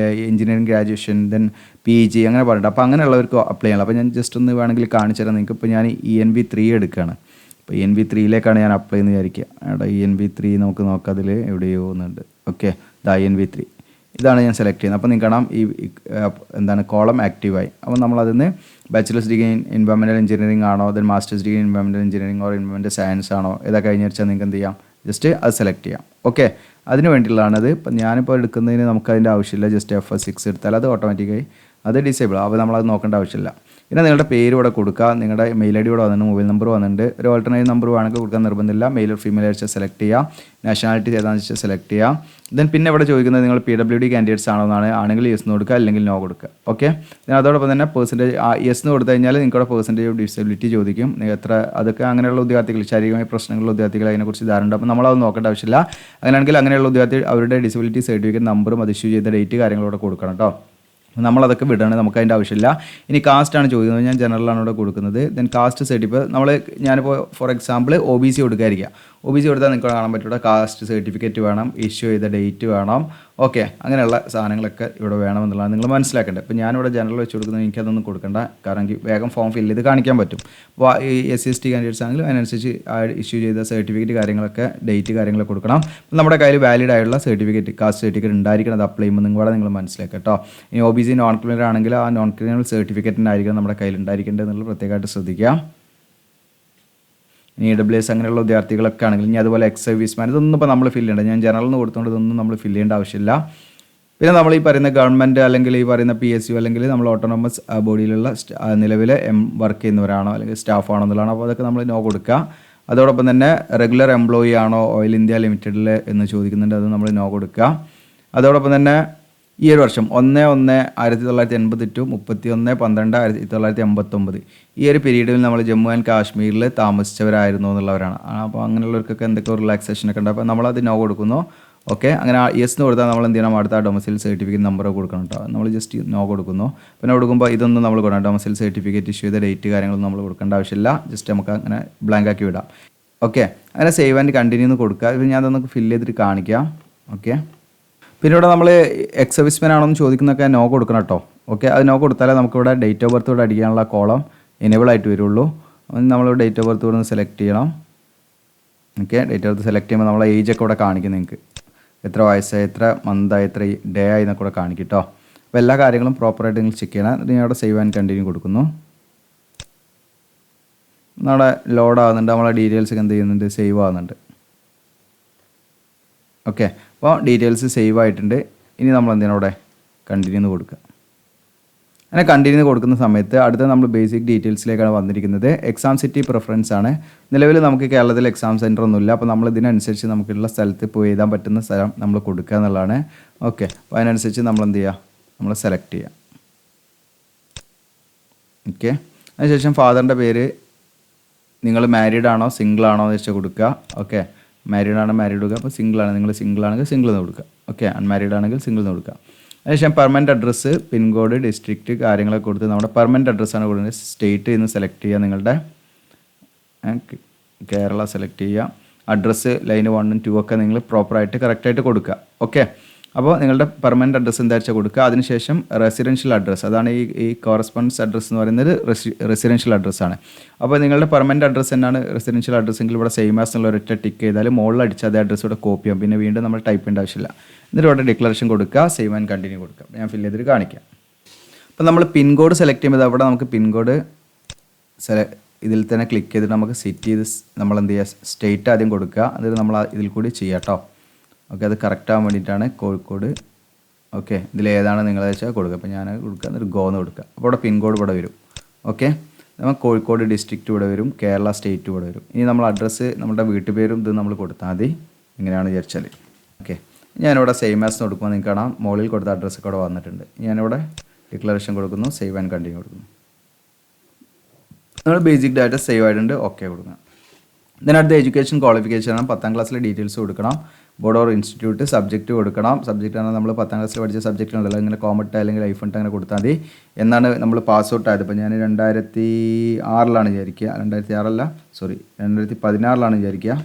engineering graduation, then PG അങ്ങനെ പറഞ്ഞിട്ട്. അപ്പോൾ അങ്ങനെയുള്ളവർക്ക് അപ്ലൈ ചെയ്യണം. അപ്പോൾ ഞാൻ ജസ്റ്റ് ഒന്ന് വേണമെങ്കിൽ കാണിച്ചു തരാം നിങ്ങൾക്ക്. ഇപ്പോൾ ഞാൻ ENV3 എടുക്കുകയാണ്. അപ്പോൾ ENV3യിലേക്കാണ് ഞാൻ അപ്ലൈ എന്ന് വിചാരിക്കുക. അവിടെ ENV3 നമുക്ക് നോക്കാം, അതിൽ എവിടെയോ ഒന്നുണ്ട്. ഓക്കെ, ENV3 ഇതാണ് ഞാൻ സെലക്ട് ചെയ്യുന്നത്. അപ്പോൾ നിങ്ങൾക്ക് കാണാം ഈ എന്താണ് കോളം ആക്റ്റീവായി. അപ്പോൾ നമ്മളതിൽ നിന്ന് bachelors degree in environmental engineering ആണോ, then masters degree in environmental engineering or environmental science ആണോ, ഇതൊക്കെ കഴിഞ്ഞ് വെച്ചാൽ നിങ്ങൾക്ക് എന്ത് ചെയ്യാം, ജസ്റ്റ് അത് സെലക്ട് ചെയ്യാം. ഓക്കെ, അതിന് വേണ്ടിയുള്ളതാണത്. ഇപ്പം ഞാനിപ്പോൾ എടുക്കുന്നതിന് നമുക്കതിൻ്റെ ആവശ്യമില്ല. ജസ്റ്റ് FS6 എടുത്താൽ അത് ഓട്ടോമാറ്റിക്കായി അത് ഡിസേബിൾ. അപ്പോൾ നമ്മളത് നോക്കേണ്ട ആവശ്യമില്ല. പിന്നെ നിങ്ങളുടെ പേര് ഇവിടെ കൊടുക്കുക, നിങ്ങളുടെ മെയിൽ ID ഇവിടെ വന്നിട്ടുണ്ട്, മൊബൈൽ നമ്പർ വന്നിട്ടുണ്ട്. ഒരു ഓൾട്ടർനേറ്റീവ് നമ്പർ വേണമെങ്കിൽ കൊടുക്കാൻ നിർബന്ധമില്ല. മെയിൽ ഓർ ഫീമെയിൽ വെച്ചാൽ സെലക്ട് ചെയ്യുക. നാഷണാലിറ്റി ഏതാണെന്ന് വെച്ചാൽ സെലക്ട് ചെയ്യുക. ദെൻ പിന്നെ ഇവിടെ ചോദിക്കുന്നത് നിങ്ങൾ PWD കാൻഡിഡേറ്റ്സ് ആണോ എന്നാണ്. ആണെങ്കിൽ യെസ് എന്ന് കൊടുക്കുക, അല്ലെങ്കിൽ നോ കൊടുക്കുക. ഓക്കെ, അതോടൊപ്പം തന്നെ പെർസെൻറ്റേജ് യെസ് എന്ന് കൊടുത്തു കഴിഞ്ഞാൽ നിങ്ങളുടെ പെർസെൻറ്റേജ് ഓഫ് ഡിസബിലിറ്റി ചോദിക്കും. എത്ര, അതൊക്കെ അങ്ങനെയുള്ള ഉദ്യോഗാർത്ഥികൾ, ശാരീരികമായ പ്രശ്നങ്ങളുള്ള ഉദ്യോഗാർത്ഥികൾ അതിനെക്കുറിച്ച് ധാരണ. അപ്പോൾ നമ്മളത് നോക്കേണ്ട ആവശ്യമില്ല. അങ്ങനെയാണെങ്കിൽ അങ്ങനെയുള്ള ഉദ്യോഗാർത്ഥി അവരുടെ ഡിസബിലിറ്റി സർട്ടിഫിക്കറ്റ് നമ്പറും അത് ഇഷ്യൂ ചെയ്ത ഡേറ്റ് കാര്യങ്ങളോടെ കൊടുക്കണം കേട്ടോ. നമ്മളതൊക്കെ വിടണം, നമുക്ക് അതിൻ്റെ ആവശ്യമില്ല. ഇനി കാസ്റ്റാണ് ചോദിക്കുന്നത്, ഞാൻ ജനറലാണ് ഇവിടെ കൊടുക്കുന്നത്. ദെൻ കാസ്റ്റ് സർട്ടിഫിക്കറ്റ് ഞാനിപ്പോൾ ഫോർ എക്സാമ്പിൾ OBC കൊടുക്കാതിരിക്കുക. OBC കൊടുത്താൽ നിങ്ങൾക്ക് കാണാൻ പറ്റും, കാസ്റ്റ് സർട്ടിഫിക്കറ്റ് വേണം, ഇഷ്യൂ ചെയ്ത ഡേറ്റ് വേണം. ഓക്കെ, അങ്ങനെയുള്ള സാധനങ്ങളൊക്കെ ഇവിടെ വേണമെന്നുള്ളതാണ് നിങ്ങൾ മനസ്സിലാക്കേണ്ടത്. ഇപ്പോൾ ഞാനിവിടെ ജനറൽ വെച്ച് കൊടുക്കുന്നത്, എനിക്കതൊന്നും കൊടുക്കേണ്ട, കാരണം എനിക്ക് വേഗം ഫോം ഫില്ല് ചെയ്ത് കാണിക്കാൻ പറ്റും. അപ്പോൾ ഈ SC/ST കാൻഡിഡേറ്റ്സ് ആണെങ്കിലും അതിനനുസരിച്ച് ഇഷ്യൂ ചെയ്ത സർട്ടിഫിക്കറ്റ് കാര്യങ്ങളൊക്കെ ഡേറ്റ് കാര്യങ്ങളൊക്കെ കൊടുക്കണം. നമ്മുടെ കയ്യിൽ വാലിഡ് ആയിട്ടുള്ള സർട്ടിഫിക്കറ്റ്, കാസ്റ്റ് സർട്ടിഫിക്കറ്റ് ഉണ്ടായിരിക്കണം. അത് അപ്ലൈ ചെയ്യുമ്പോൾ നിങ്ങളെ നിങ്ങൾ മനസ്സിലാക്കുക കേട്ടോ. ഇനി OBC നോൺ ക്രിമിനൽ ആണെങ്കിൽ ആ നോൺ ക്രിമിനൽ സർട്ടിഫിക്കറ്റിനായിരിക്കും നമ്മുടെ കയ്യിൽ ഉണ്ടായിരിക്കേണ്ടത് എന്നുള്ളത് പ്രത്യേകമായിട്ട് ശ്രദ്ധിക്കുക. ഇനി EWS അങ്ങനെയുള്ള വിദ്യാർത്ഥികളൊക്കെ ആണെങ്കിൽ, ഇനി അതുപോലെ എക്സ് സർവീസ്മാൻ, ഇതൊന്നും ഇപ്പോൾ നമ്മൾ ഫില്ല് ചെയ്യേണ്ട. ഞാൻ ജനറലിന് കൊടുത്തുകൊണ്ട് ഇതൊന്നും നമ്മൾ ഫില്ല് ചെയ്യേണ്ട ആവശ്യമില്ല. പിന്നെ നമ്മൾ ഈ പറയുന്ന ഗവൺമെൻറ് അല്ലെങ്കിൽ ഈ പറയുന്ന PSU അല്ലെങ്കിൽ നമ്മൾ ഓട്ടോണമസ് ബോഡിയിലുള്ള നിലവിൽ വർക്ക് ചെയ്യുന്നവരാണോ അല്ലെങ്കിൽ സ്റ്റാഫാണോ എന്നുള്ളതാണ്. അപ്പോൾ അതൊക്കെ നമ്മൾ നോ കൊടുക്കുക. അതോടൊപ്പം തന്നെ റെഗുലർ എംപ്ലോയി ആണോ ഓയിൽ ഇന്ത്യ ലിമിറ്റഡിൽ എന്ന് ചോദിക്കുന്നുണ്ട്, അത് നമ്മൾ നോ കൊടുക്കുക. അതോടൊപ്പം തന്നെ ഈ ഒരു വർഷം 1/1/1980 ടു 31/12/1989 ഈ ഒരു പീരീഡിൽ നമ്മൾ ജമ്മു ആൻഡ് കാശ്മീരിൽ താമസിച്ചവരായിരുന്നു എന്നുള്ളവരാണ്. അപ്പോൾ അങ്ങനെയുള്ളവർക്കൊക്കെ എന്തൊക്കെ റിലാക്സേഷനൊക്കെ ഉണ്ട്. അപ്പോൾ നമ്മളത് നോ കൊടുക്കുന്നു. ഓക്കെ, അങ്ങനെ യെസ് എന്ന് കൊടുത്താൽ നമ്മൾ എന്ത് ചെയ്യണം, അടുത്ത ഡൊമസൈൽ സർട്ടിഫിക്കറ്റ് നമ്പർ കൊടുക്കണം കേട്ടോ. നമ്മൾ ജസ്റ്റ് നോ കൊടുക്കുന്നു. പിന്നെ കൊടുക്കുമ്പോൾ ഇതൊന്നും നമ്മൾ കൊടുക്കണം, ഡൊമസൈൽ സർട്ടിഫിക്കറ്റ് ഇഷ്യൂ ചെയ്ത ഡേറ്റ് കാര്യങ്ങളൊന്നും നമ്മൾ കൊടുക്കേണ്ട ആവശ്യമില്ല. ജസ്റ്റ് നമുക്ക് അങ്ങനെ ബ്ലാങ്ക് ആക്കി വിടാം. ഓക്കെ, അങ്ങനെ സേവ് ആൻഡ് കണ്ടിന്യൂ എന്ന് കൊടുക്കുക. ഇത് ഞാൻ അതൊന്ന് ഫില്ല് ചെയ്തിട്ട് കാണിക്കാം. ഓക്കെ, പിന്നെ ഇവിടെ നമ്മൾ എക്സ് സർവീസ്മാൻ ആണോ എന്ന് ചോദിക്കുന്നൊക്കെ നോ കൊടുക്കണം കേട്ടോ. ഓക്കെ, അത് നോ കൊടുത്താലേ നമുക്കിവിടെ ഡേറ്റ് ഓഫ് ബർത്ത് ഇവിടെ അടിക്കാനുള്ള കോളം എനേബിൾ ആയിട്ട് വരുള്ളൂ. നമ്മൾ ഡേറ്റ് ഓഫ് ബർത്ത് ഇവിടെ നിന്ന് സെലക്ട് ചെയ്യണം. Okay, date of birth select ചെയ്യുമ്പോൾ നമ്മളെ ഏജൊക്കെ ഇവിടെ കാണിക്കും. നിങ്ങൾക്ക് എത്ര വയസ്സായി, എത്ര മന്തായി, എത്ര ഡേ ആയി എന്നൊക്കെ ഇവിടെ കാണിക്കും കേട്ടോ. അപ്പോൾ എല്ലാ കാര്യങ്ങളും പ്രോപ്പറായിട്ട് നിങ്ങൾ ചെക്ക് ചെയ്യണം. എന്നിട്ട് ഞാൻ അവിടെ സേവ് ആൻഡ് കണ്ടിന്യൂ കൊടുക്കുന്നു. നമ്മുടെ ലോഡ് ആകുന്നുണ്ട്, നമ്മളെ ഡീറ്റെയിൽസ് ഒക്കെ എന്ത് ചെയ്യുന്നുണ്ട്, സേവ് ആകുന്നുണ്ട്. ഓക്കെ, അപ്പോൾ ഡീറ്റെയിൽസ് സേവ് ആയിട്ടുണ്ട്. ഇനി നമ്മൾ എന്തിനാണ് അവിടെ കണ്ടിന്യൂ എന്ന് കൊടുക്കുക. അങ്ങനെ കണ്ടിന്യൂ കൊടുക്കുന്ന സമയത്ത് അടുത്ത നമ്മൾ ബേസിക് ഡീറ്റെയിൽസിലേക്കാണ് വന്നിരിക്കുന്നത്. എക്സാം സിറ്റി പ്രിഫറൻസ് ആണ്. നിലവിൽ നമുക്ക് കേരളത്തിൽ എക്സാം സെൻറ്റർ ഒന്നുമില്ല. അപ്പോൾ നമ്മൾ ഇതിനനുസരിച്ച് നമുക്കുള്ള സ്ഥലത്ത് പോയി എഴുതാൻ പറ്റുന്ന സ്ഥലം നമ്മൾ കൊടുക്കുക എന്നുള്ളതാണ്. ഓക്കെ, അപ്പോൾ അതിനനുസരിച്ച് നമ്മൾ എന്ത് ചെയ്യുക, നമ്മൾ സെലക്ട് ചെയ്യുക. ഓക്കെ, അതിനുശേഷം ഫാദറിൻ്റെ പേര് നിങ്ങൾ മാരീഡ് ആണോ സിംഗിൾ ആണോ എന്ന് വെച്ചാൽ കൊടുക്കുക. ഓക്കെ, മാരീഡ് ആണ് മാരീഡ് കൊടുക്കുക. അപ്പോൾ സിംഗിൾ ആണ്, നിങ്ങൾ സിംഗിൾ ആണെങ്കിൽ സിംഗിൾ എന്ന് കൊടുക്കുക. ഓക്കെ, അൺമാരീഡ് ആണെങ്കിൽ സിംഗിൾ എന്ന് കൊടുക്കുക. അതിനുശേഷം പെർമനൻറ്റ് അഡ്രസ്സ്, പിൻകോഡ്, ഡിസ്ട്രിക്റ്റ് കാര്യങ്ങളൊക്കെ കൊടുത്ത് നമ്മുടെ പെർമനൻറ്റ് അഡ്രസ്സാണ് കൊടുക്കുന്നത്. സ്റ്റേറ്റ് ഇന്ന് സെലക്ട് ചെയ്യുക, നിങ്ങളുടെ കേരള സെലക്ട് ചെയ്യുക. അഡ്രസ്സ് ലൈൻ 1 ഉം 2 ഒക്കെ നിങ്ങൾ പ്രോപ്പറായിട്ട് കറക്റ്റായിട്ട് കൊടുക്കുക. ഓക്കെ, അപ്പോൾ നിങ്ങളുടെ പെർമനൻറ്റ് അഡ്രസ്സ് എന്താ വെച്ചാൽ കൊടുക്കുക. അതിനുശേഷം റെസിഡൻഷ്യൽ അഡ്രസ്സ്, അതാണ് ഈ കോറസ്പോണ്ടൻസ് അഡ്രസ്സ് എന്ന് പറയുന്നത് റെസിഡൻഷ്യൽ അഡ്രസ്സാണ്. അപ്പോൾ നിങ്ങളുടെ പെർമനൻറ്റ് അഡ്രസ്സ് എന്നാണ് റെസിഡൻഷ്യൽ അഡ്രസ്സ് എങ്കിൽ ഇവിടെ സെയിം ആസ് എന്നുള്ള ഒരൊറ്റ ടിക്ക് ചെയ്താൽ മുകളിൽ അടിച്ച് അതേ അഡ്രസ്സ് ഇവിടെ കോപ്പി ചെയ്യാം. പിന്നെ വീണ്ടും നമ്മൾ ടൈപ്പ് ചെയ്യേണ്ട ആവശ്യമില്ല. എന്നിട്ട് ഇവിടെ ഡിക്ലറേഷൻ കൊടുക്കുക, സേവ് ആൻഡ് കണ്ടിന്യൂ കൊടുക്കുക. ഞാൻ ഫില്ല് ചെയ്തിട്ട് കാണിക്കാം. അപ്പോൾ നമ്മൾ പിൻകോഡ് സെലക്ട് ചെയ്യുമ്പോൾ അവിടെ നമുക്ക് പിൻകോഡ് ഇതിൽ തന്നെ ക്ലിക്ക് ചെയ്തിട്ട് നമുക്ക് സെറ്റ് ചെയ്ത് നമ്മൾ എന്ത് ചെയ്യുക, സ്റ്റേറ്റ് ആദ്യം കൊടുക്കുക. എന്നിട്ട് നമ്മൾ ഇതിൽ കൂടി ചെയ്യാം കേട്ടോ. ഓക്കെ, അത് കറക്റ്റ് ആകാൻ വേണ്ടിയിട്ടാണ് കോഴിക്കോട്. ഓക്കെ, ഇതിലേതാണ് നിങ്ങൾ വെച്ചാൽ കൊടുക്കുക. അപ്പോൾ ഞാൻ കൊടുക്കുക, എന്നിട്ട് ഗോ എന്ന് കൊടുക്കുക. അപ്പോൾ ഇവിടെ പിൻകോഡ് ഇവിടെ വരും. ഓക്കെ, നമ്മൾ കോഴിക്കോട് ഡിസ്ട്രിക്റ്റ് ഇവിടെ വരും, കേരള സ്റ്റേറ്റ് ഇവിടെ വരും. ഇനി നമ്മൾ അഡ്രസ്സ് നമ്മുടെ വീട്ടുപേരും ഇത് നമ്മൾ കൊടുത്താൽ മതി. എങ്ങനെയാണ് വിചാരിച്ചാൽ. ഓക്കെ, ഞാനിവിടെ സെയിം ആസ് കൊടുക്കുമ്പോൾ നിങ്ങൾക്ക് കാണാം മുകളിൽ കൊടുത്ത അഡ്രസ്സൊക്കെ ഇവിടെ വന്നിട്ടുണ്ട്. ഞാനിവിടെ ഡിക്ലറേഷൻ കൊടുക്കുന്നു, സേവ് ആൻഡ് കണ്ടിന്യൂ കൊടുക്കുന്നു. നമ്മൾ ബേസിക് ഡാറ്റ സേവ് ആയിട്ടുണ്ട്. ഓക്കെ കൊടുക്കണം. ഇതിനടുത്ത് എഡ്യൂക്കേഷൻ ക്വാളിഫിക്കേഷൻ ആണ്. 10ാം ക്ലാസ്സിലെ ഡീറ്റെയിൽസ് കൊടുക്കണം. ബോർഡ് ഓർ ഇൻസ്റ്റിറ്റ്യൂട്ട്, സബ്ജക്റ്റ് കൊടുക്കണം. സബ്ജക്റ്റ് ആണ് നമ്മൾ 10ാം ക്ലാസ്സിൽ പഠിച്ച സബ്ജക്റ്റിനുണ്ടല്ലോ, ഇങ്ങനെ കോമട്ട് അല്ലെങ്കിൽ ലൈഫ് ഉണ്ട് അങ്ങനെ കൊടുത്താൽ മതി. എന്നാണ് നമ്മൾ പാസ് ഔട്ട് ആയത്. ഇപ്പോൾ ഞാൻ 2006 വിചാരിക്കുക, 2016 വിചാരിക്കുക,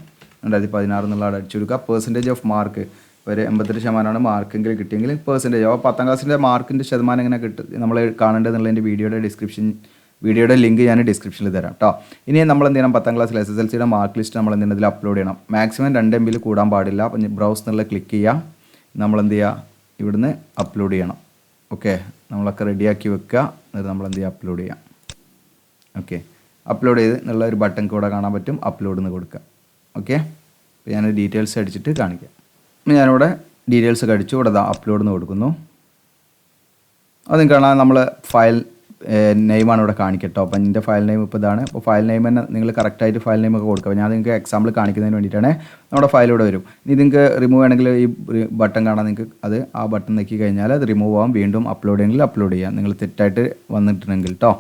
2016 എന്നുള്ള അടിച്ചു കൊടുക്കുക. പെർസെൻറ്റേജ് ഓഫ് മാർക്ക് ഒരു 88% മാർക്കെങ്കിൽ കിട്ടിയെങ്കിൽ പെർസെൻറ്റേജ്. അപ്പോൾ 10ാം ക്ലാസ്സിൻ്റെ മാർക്കിൻ്റെ ശതമാനം എങ്ങനെ കിട്ടും നമ്മൾ കാണേണ്ടതെന്നുള്ളതിൻ്റെ വീഡിയോയുടെ ലിങ്ക് ഞാൻ ഡിസ്ക്രിപ്ഷനിൽ തരാം കേട്ടോ. ഇനി നമ്മൾ എന്ത് ചെയ്യണം, 10ാം ക്ലാസ്സിൽ SSLCയുടെ മാർക്ക് ലിസ്റ്റ് നമ്മൾ എന്ത് ചെയ്യണം, ഇതിൽ അപ്ലോഡ് ചെയ്യണം. മാക്സിമം 2 MB കൂടാൻ പാടില്ല. അപ്പം ബ്രൗസ് എന്നുള്ള ക്ലിക്ക് ചെയ്യുക, നമ്മൾ എന്ത് ചെയ്യുക, ഇവിടുന്ന് അപ്ലോഡ് ചെയ്യണം. ഓക്കെ, നമ്മളൊക്കെ റെഡിയാക്കി വെക്കുക. എന്നിട്ട് നമ്മൾ എന്ത് ചെയ്യുക, അപ്ലോഡ് ചെയ്യാം. ഓക്കെ, അപ്ലോഡ് ചെയ്ത് എന്നുള്ള ഒരു ബട്ടൺ കൂടെ കാണാൻ പറ്റും, അപ്ലോഡ് എന്ന് കൊടുക്കുക. ഓക്കെ, അപ്പോൾ ഞാൻ ഡീറ്റെയിൽസ് അടിച്ചിട്ട് കാണിക്കാം. ഞാനിവിടെ ഡീറ്റെയിൽസ് ഒക്കെ അടിച്ചു, ഇവിടെ അപ്ലോഡ് എന്ന് കൊടുക്കുന്നു. അത് കാണാൻ നമ്മൾ ഫയൽ നെയിമാണ് ഇവിടെ കാണിക്കട്ടോ. അപ്പോൾ എൻ്റെ ഫയൽ നെയിം ഇപ്പോൾ ഇതാണ്. അപ്പോൾ ഫയൽ നെയിം തന്നെ നിങ്ങൾ കറക്റ്റായിട്ട് ഫയൽ നെയിം ഒക്കെ കൊടുക്കുക. ഞാൻ നിങ്ങൾക്ക് എക്സാമ്പിൾ കാണിക്കുന്നതിന് വേണ്ടിയിട്ടാണ്. നമ്മുടെ ഫയൽ ഇവിടെ വരും. ഇനി നിങ്ങൾക്ക് റിമൂവ് ചെയ്യണമെങ്കിൽ ഈ ബട്ടൺ കാണാൻ നിങ്ങൾക്ക് ആ ബട്ടൺ നെക്കി കഴിഞ്ഞാൽ അത് റിമൂവ് ആവും. വീണ്ടും അപ്ലോഡ് ചെയ്യണമെങ്കിൽ അപ്ലോഡ് ചെയ്യാം, നിങ്ങൾ തെറ്റായിട്ട് വന്നിട്ടുണ്ടെങ്കിൽ കേട്ടോ.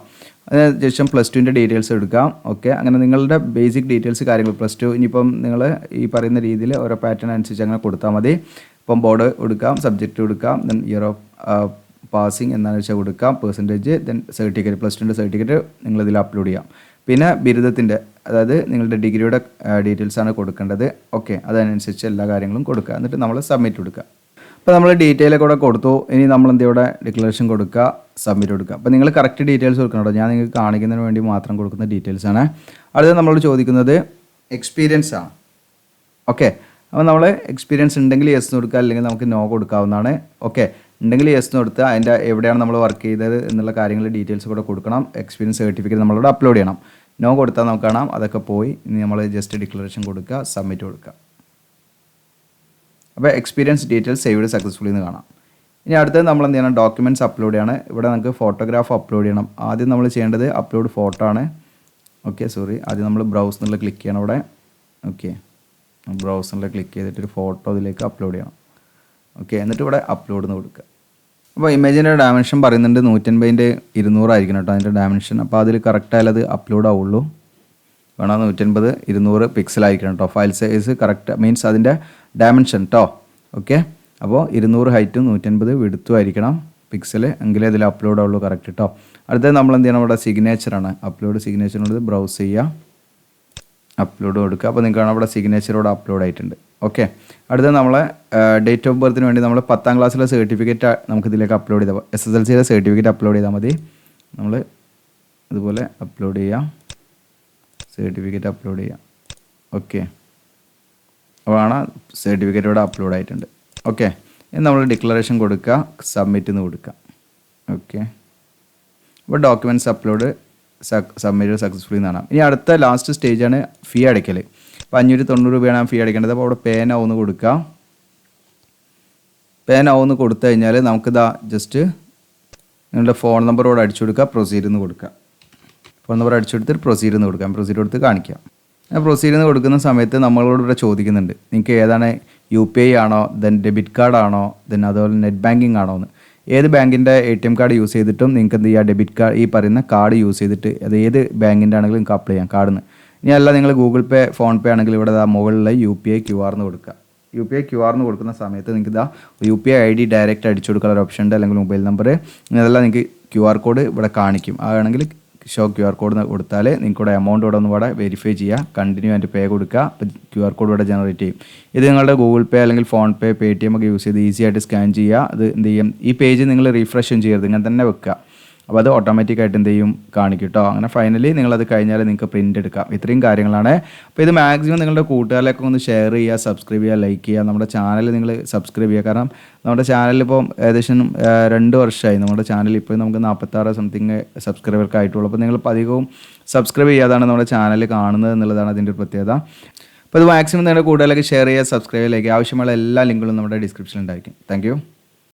അതിനുശേഷം +2ൻ്റെ ഡീറ്റെയിൽസ് എടുക്കാം. ഓക്കെ, അങ്ങനെ നിങ്ങളുടെ ബേസിക് ഡീറ്റെയിൽസ് കാര്യങ്ങൾ +2 ഇനിയിപ്പം നിങ്ങൾ ഈ പറയുന്ന രീതിയിൽ ഓരോ പാറ്റേൺ അനുസരിച്ച് അങ്ങനെ കൊടുത്താൽ മതി. ഇപ്പം ബോർഡ് കൊടുക്കാം, സബ്ജക്റ്റ് കൊടുക്കാം, ദെൻ ഇയർ ഓഫ് പാസിങ് എന്താണെന്ന് വെച്ചാൽ കൊടുക്കാം, പെർസെൻറ്റേജ്, ദെൻ സർട്ടിഫിക്കറ്റ്, +2ൻ്റെ സർട്ടിഫിക്കറ്റ് നിങ്ങളിതിൽ അപ്ലോഡ് ചെയ്യാം. പിന്നെ ബിരുദത്തിൻ്റെ, അതായത് നിങ്ങളുടെ ഡിഗ്രിയുടെ ഡീറ്റെയിൽസാണ് കൊടുക്കേണ്ടത്. ഓക്കെ, അതനുസരിച്ച് എല്ലാ കാര്യങ്ങളും കൊടുക്കുക. എന്നിട്ട് നമ്മൾ സബ്മിറ്റ് കൊടുക്കുക. അപ്പോൾ നമ്മൾ ഡീറ്റെയിലൊക്കെ കൂടെ കൊടുത്തു. ഇനി നമ്മൾ എന്ത് ഇവിടെ ഡിക്ലറേഷൻ കൊടുക്കുക, സബ്മിറ്റ് കൊടുക്കുക. അപ്പോൾ നിങ്ങൾ കറക്റ്റ് ഡീറ്റെയിൽസ് കൊടുക്കണം കേട്ടോ. ഞാൻ നിങ്ങൾക്ക് കാണിക്കുന്നതിന് വേണ്ടി മാത്രം കൊടുക്കുന്ന ഡീറ്റെയിൽസാണ്. അടുത്ത നമ്മളോട് ചോദിക്കുന്നത് എക്സ്പീരിയൻസ് ആണ്. ഓക്കെ, അപ്പോൾ നമ്മൾ എക്സ്പീരിയൻസ് ഉണ്ടെങ്കിൽ യെസ് കൊടുക്കുക, അല്ലെങ്കിൽ നമുക്ക് നോ കൊടുക്കാവുന്നതാണ്. ഓക്കെ, ഉണ്ടെങ്കിൽ യെസ് കൊടുത്ത് അതിൻ്റെ എവിടെയാണ് നമ്മൾ വർക്ക് ചെയ്തത് എന്നുള്ള കാര്യങ്ങൾ ഡീറ്റെയിൽസ് കൂടെ കൊടുക്കണം. എക്സ്പീരിയൻസ് സർട്ടിഫിക്കറ്റ് നമ്മളിവിടെ അപ്ലോഡ് ചെയ്യണം. നോ കൊടുത്താൽ നമുക്ക് കാണാം അതൊക്കെ പോയി. ഇനി നമ്മൾ ജസ്റ്റ് ഡിക്ലറേഷൻ കൊടുക്കുക, സബ്മിറ്റ് കൊടുക്കുക. അപ്പോൾ എക്സ്പീരിയൻസ് ഡീറ്റെയിൽസ് സേവ്ഡ് സക്സസ്ഫുള്ളി എന്ന് കാണാം. ഇനി അടുത്തത് നമ്മൾ എന്ത് ചെയ്യണം, ഡോക്യുമെൻറ്റ്സ് അപ്ലോഡ് ചെയ്യണം. ഇവിടെ നമുക്ക് ഫോട്ടോഗ്രാഫ് അപ്ലോഡ് ചെയ്യണം. ആദ്യം നമ്മൾ ചെയ്യേണ്ടത് അപ്ലോഡ് ഫോട്ടോ ആണ്. ഓക്കെ, ആദ്യം നമ്മൾ ബ്രൗസ് എന്നുള്ള ക്ലിക്ക് ചെയ്യണം ഇവിടെ. ഓക്കെ, ബ്രൗസ് എന്നുള്ള ക്ലിക്ക് ചെയ്തിട്ടൊരു ഫോട്ടോ ഇതിലേക്ക് അപ്ലോഡ് ചെയ്യണം. ഓക്കെ, എന്നിട്ട് ഇവിടെ അപ്ലോഡ് എന്ന് കൊടുക്കുക. അപ്പോൾ ഇമേജിൻ്റെ ഡയമെൻഷൻ പറയുന്നുണ്ട് 150 × 200 ആയിരിക്കണം കേട്ടോ അതിൻ്റെ ഡയമെൻഷൻ. അപ്പോൾ അതിൽ കറക്റ്റായാലും അത് അപ്ലോഡ് ആവുള്ളൂ. വേണം 150 × 200 പിക്സൽ ആയിരിക്കണം കേട്ടോ. ഫയൽ സൈസ് കറക്റ്റ് മീൻസ് അതിൻ്റെ ഡയമെൻഷൻ കേട്ടോ. ഓക്കെ, അപ്പോൾ 200 ഹൈറ്റും 150 വിഡ്ത്തും ആയിരിക്കണം പിക്സൽ, എങ്കിലേ ഇതിൽ അപ്ലോഡ് ആവുള്ളൂ കറക്റ്റ് കേട്ടോ. അടുത്തത് നമ്മൾ എന്ത് ചെയ്യണം, ഇവിടെ സിഗ്നേച്ചറാണ്. അപ്ലോഡ് സിഗ്നേച്ചറിനോട് ബ്രൗസ് ചെയ്യുക. അപ്ലോഡ് കൊടുക്കുക. അപ്പോൾ നിങ്ങൾക്ക് കാണാം അവിടെ സിഗ്നേച്ചറോട് അപ്ലോഡ് ആയിട്ടുണ്ട്. ഓക്കെ, അടുത്ത നമ്മളെ ഡേറ്റ് ഓഫ് ബർത്തിന് വേണ്ടി നമ്മൾ 10ാം ക്ലാസ്സിലെ സർട്ടിഫിക്കറ്റ് നമുക്ക് ഇതിലേക്ക് അപ്ലോഡ് ചെയ്താൽ SSLCയുടെ സർട്ടിഫിക്കറ്റ് അപ്ലോഡ് ചെയ്താൽ മതി. നമ്മൾ ഇതുപോലെ അപ്ലോഡ് ചെയ്യാം, സർട്ടിഫിക്കറ്റ് അപ്ലോഡ് ചെയ്യാം. ഓക്കെ, അപ്പോഴാണ് സർട്ടിഫിക്കറ്റ് ഇവിടെ അപ്ലോഡ് ആയിട്ടുണ്ട്. ഓക്കെ, ഇനി നമ്മൾ ഡിക്ലറേഷൻ കൊടുക്കുക, സബ്മിറ്റ് എന്ന് കൊടുക്കുക. ഓക്കെ, ഇപ്പോൾ ഡോക്യുമെൻറ്റ്സ് അപ്ലോഡ് സബ്മിറ്റ് സക്സസ്ഫുള്ളി എന്നാണ്. ഇനി അടുത്ത ലാസ്റ്റ് സ്റ്റേജാണ് ഫീ അടയ്ക്കൽ. അപ്പോൾ 590 രൂപയാണ് ഫീ അടയ്ക്കേണ്ടത്. അപ്പോൾ അവിടെ പേ നൗ എന്ന് കൊടുക്കുക. പേ നൗ എന്ന് കൊടുത്തു കഴിഞ്ഞാൽ നമുക്കിതാ ജസ്റ്റ് നിങ്ങളുടെ ഫോൺ നമ്പറോട് അടിച്ചു കൊടുക്കുക, പ്രൊസീഡ് എന്ന് കൊടുക്കുക. ഫോൺ നമ്പർ അടിച്ചെടുത്തിട്ട് പ്രൊസീഡ് എന്ന് കൊടുക്കാം. പ്രൊസീഡ് കൊടുത്ത് കാണിക്കാം. പ്രൊസീഡ് എന്ന് കൊടുക്കുന്ന സമയത്ത് നമ്മളോട് ഇവിടെ ചോദിക്കുന്നുണ്ട് നിങ്ങൾക്ക് ഏതാണ് UPI ആണോ, ദെൻ ഡെബിറ്റ് കാർഡ് ആണോ, ദെൻ അതുപോലെ നെറ്റ് ബാങ്കിങ് ആണോ എന്ന്. ഏത് ബാങ്കിൻ്റെ ATM കാർഡ് യൂസ് ചെയ്തിട്ടും നിങ്ങൾക്ക് എന്ത് ചെയ്യുക, ഡെബിറ്റ് കാർഡ് ഈ പറയുന്ന കാർഡ് യൂസ് ചെയ്തിട്ട് അത് ഏത് ബാങ്കിൻ്റെ ആണെങ്കിലും നിങ്ങൾക്ക് അപ്ലൈ ചെയ്യാം കാർഡിന്. ഇനി അല്ല നിങ്ങൾ ഗൂഗിൾ പേ, ഫോൺ പേ ആണെങ്കിൽ ഇവിടെ മുകളിലുള്ള UPI QR എന്ന് കൊടുക്കുക. UPI QR എന്ന് കൊടുക്കുന്ന സമയത്ത് നിങ്ങൾക്ക് ഇതാ UPI ID ഡയറക്റ്റ് അടിച്ചു കൊടുക്കാനുള്ള ഒരു ഓപ്ഷൻ ഉണ്ട്, അല്ലെങ്കിൽ മൊബൈൽ നമ്പർ. ഇതെല്ലാം നിങ്ങൾക്ക് QR കോഡ് ഇവിടെ കാണിക്കും. അതാണെങ്കിൽ ഷോ QR കോഡ് കൊടുത്താൽ നിങ്ങൾക്കിവിടെ എമൗണ്ട് ഇവിടെ ഒന്ന് ഇവിടെ വെരിഫൈ ചെയ്യുക, കണ്ടിന്യൂ ആൻഡ് പേ കൊടുക്കുക. അപ്പോൾ QR കോഡ് ഇവിടെ ജനറേറ്റ് ചെയ്യും. ഇത് നിങ്ങളുടെ ഗൂഗിൾ പേ അല്ലെങ്കിൽ ഫോൺ പേ, Paytm ഒക്കെ യൂസ് ചെയ്ത് ഈസി ആയിട്ട് സ്കാൻ ചെയ്യുക. അത് എന്ത് ചെയ്യും, ഈ പേജ് നിങ്ങൾ റീഫ്രഷും ചെയ്യരുത്, ഇങ്ങനെ തന്നെ വെക്കുക. അപ്പോൾ അത് ഓട്ടോമാറ്റിക്കായിട്ട് എന്ത് ചെയ്യും, കാണിക്കും കേട്ടോ. അങ്ങനെ ഫൈനലി നിങ്ങളത് കഴിഞ്ഞാൽ നിങ്ങൾക്ക് പ്രിൻ്റ് എടുക്കാം. ഇത്രയും കാര്യങ്ങളാണ്. അപ്പോൾ ഇത് മാക്സിമം നിങ്ങളുടെ കൂട്ടുകാരിലൊക്കെ ഒന്ന് ഷെയർ ചെയ്യുക, സബ്സ്ക്രൈബ് ചെയ്യുക, ലൈക്ക് ചെയ്യുക. നമ്മുടെ ചാനൽ നിങ്ങൾ സബ്സ്ക്രൈബ് ചെയ്യുക. കാരണം നമ്മുടെ ചാനലിൽ ഇപ്പോൾ ഏകദേശം 2 വർഷമായി. നമ്മുടെ ചാനൽ ഇപ്പോൾ നമുക്ക് 46 സംതിങ് സബ്സ്ക്രൈബർക്ക് ആയിട്ടുള്ളൂ. അപ്പോൾ നിങ്ങൾ അധികവും സബ്സ്ക്രൈബ് ചെയ്യാതാണ് നമ്മുടെ ചാനൽ കാണുന്നത് എന്നുള്ളതാണ് അതിൻ്റെ ഒരു പ്രത്യേകത. അപ്പോൾ ഇത് മാക്സിമം നിങ്ങളുടെ കൂട്ടുകാരിലൊക്കെ ഷെയർ ചെയ്യുക, സബ്സ്ക്രൈബ് ചെയ്യുക. ആവശ്യമുള്ള എല്ലാ ലിങ്കുകളും നമ്മുടെ ഡിസ്ക്രിപ്ഷനിൽ ഉണ്ടായിരിക്കും. Thank you.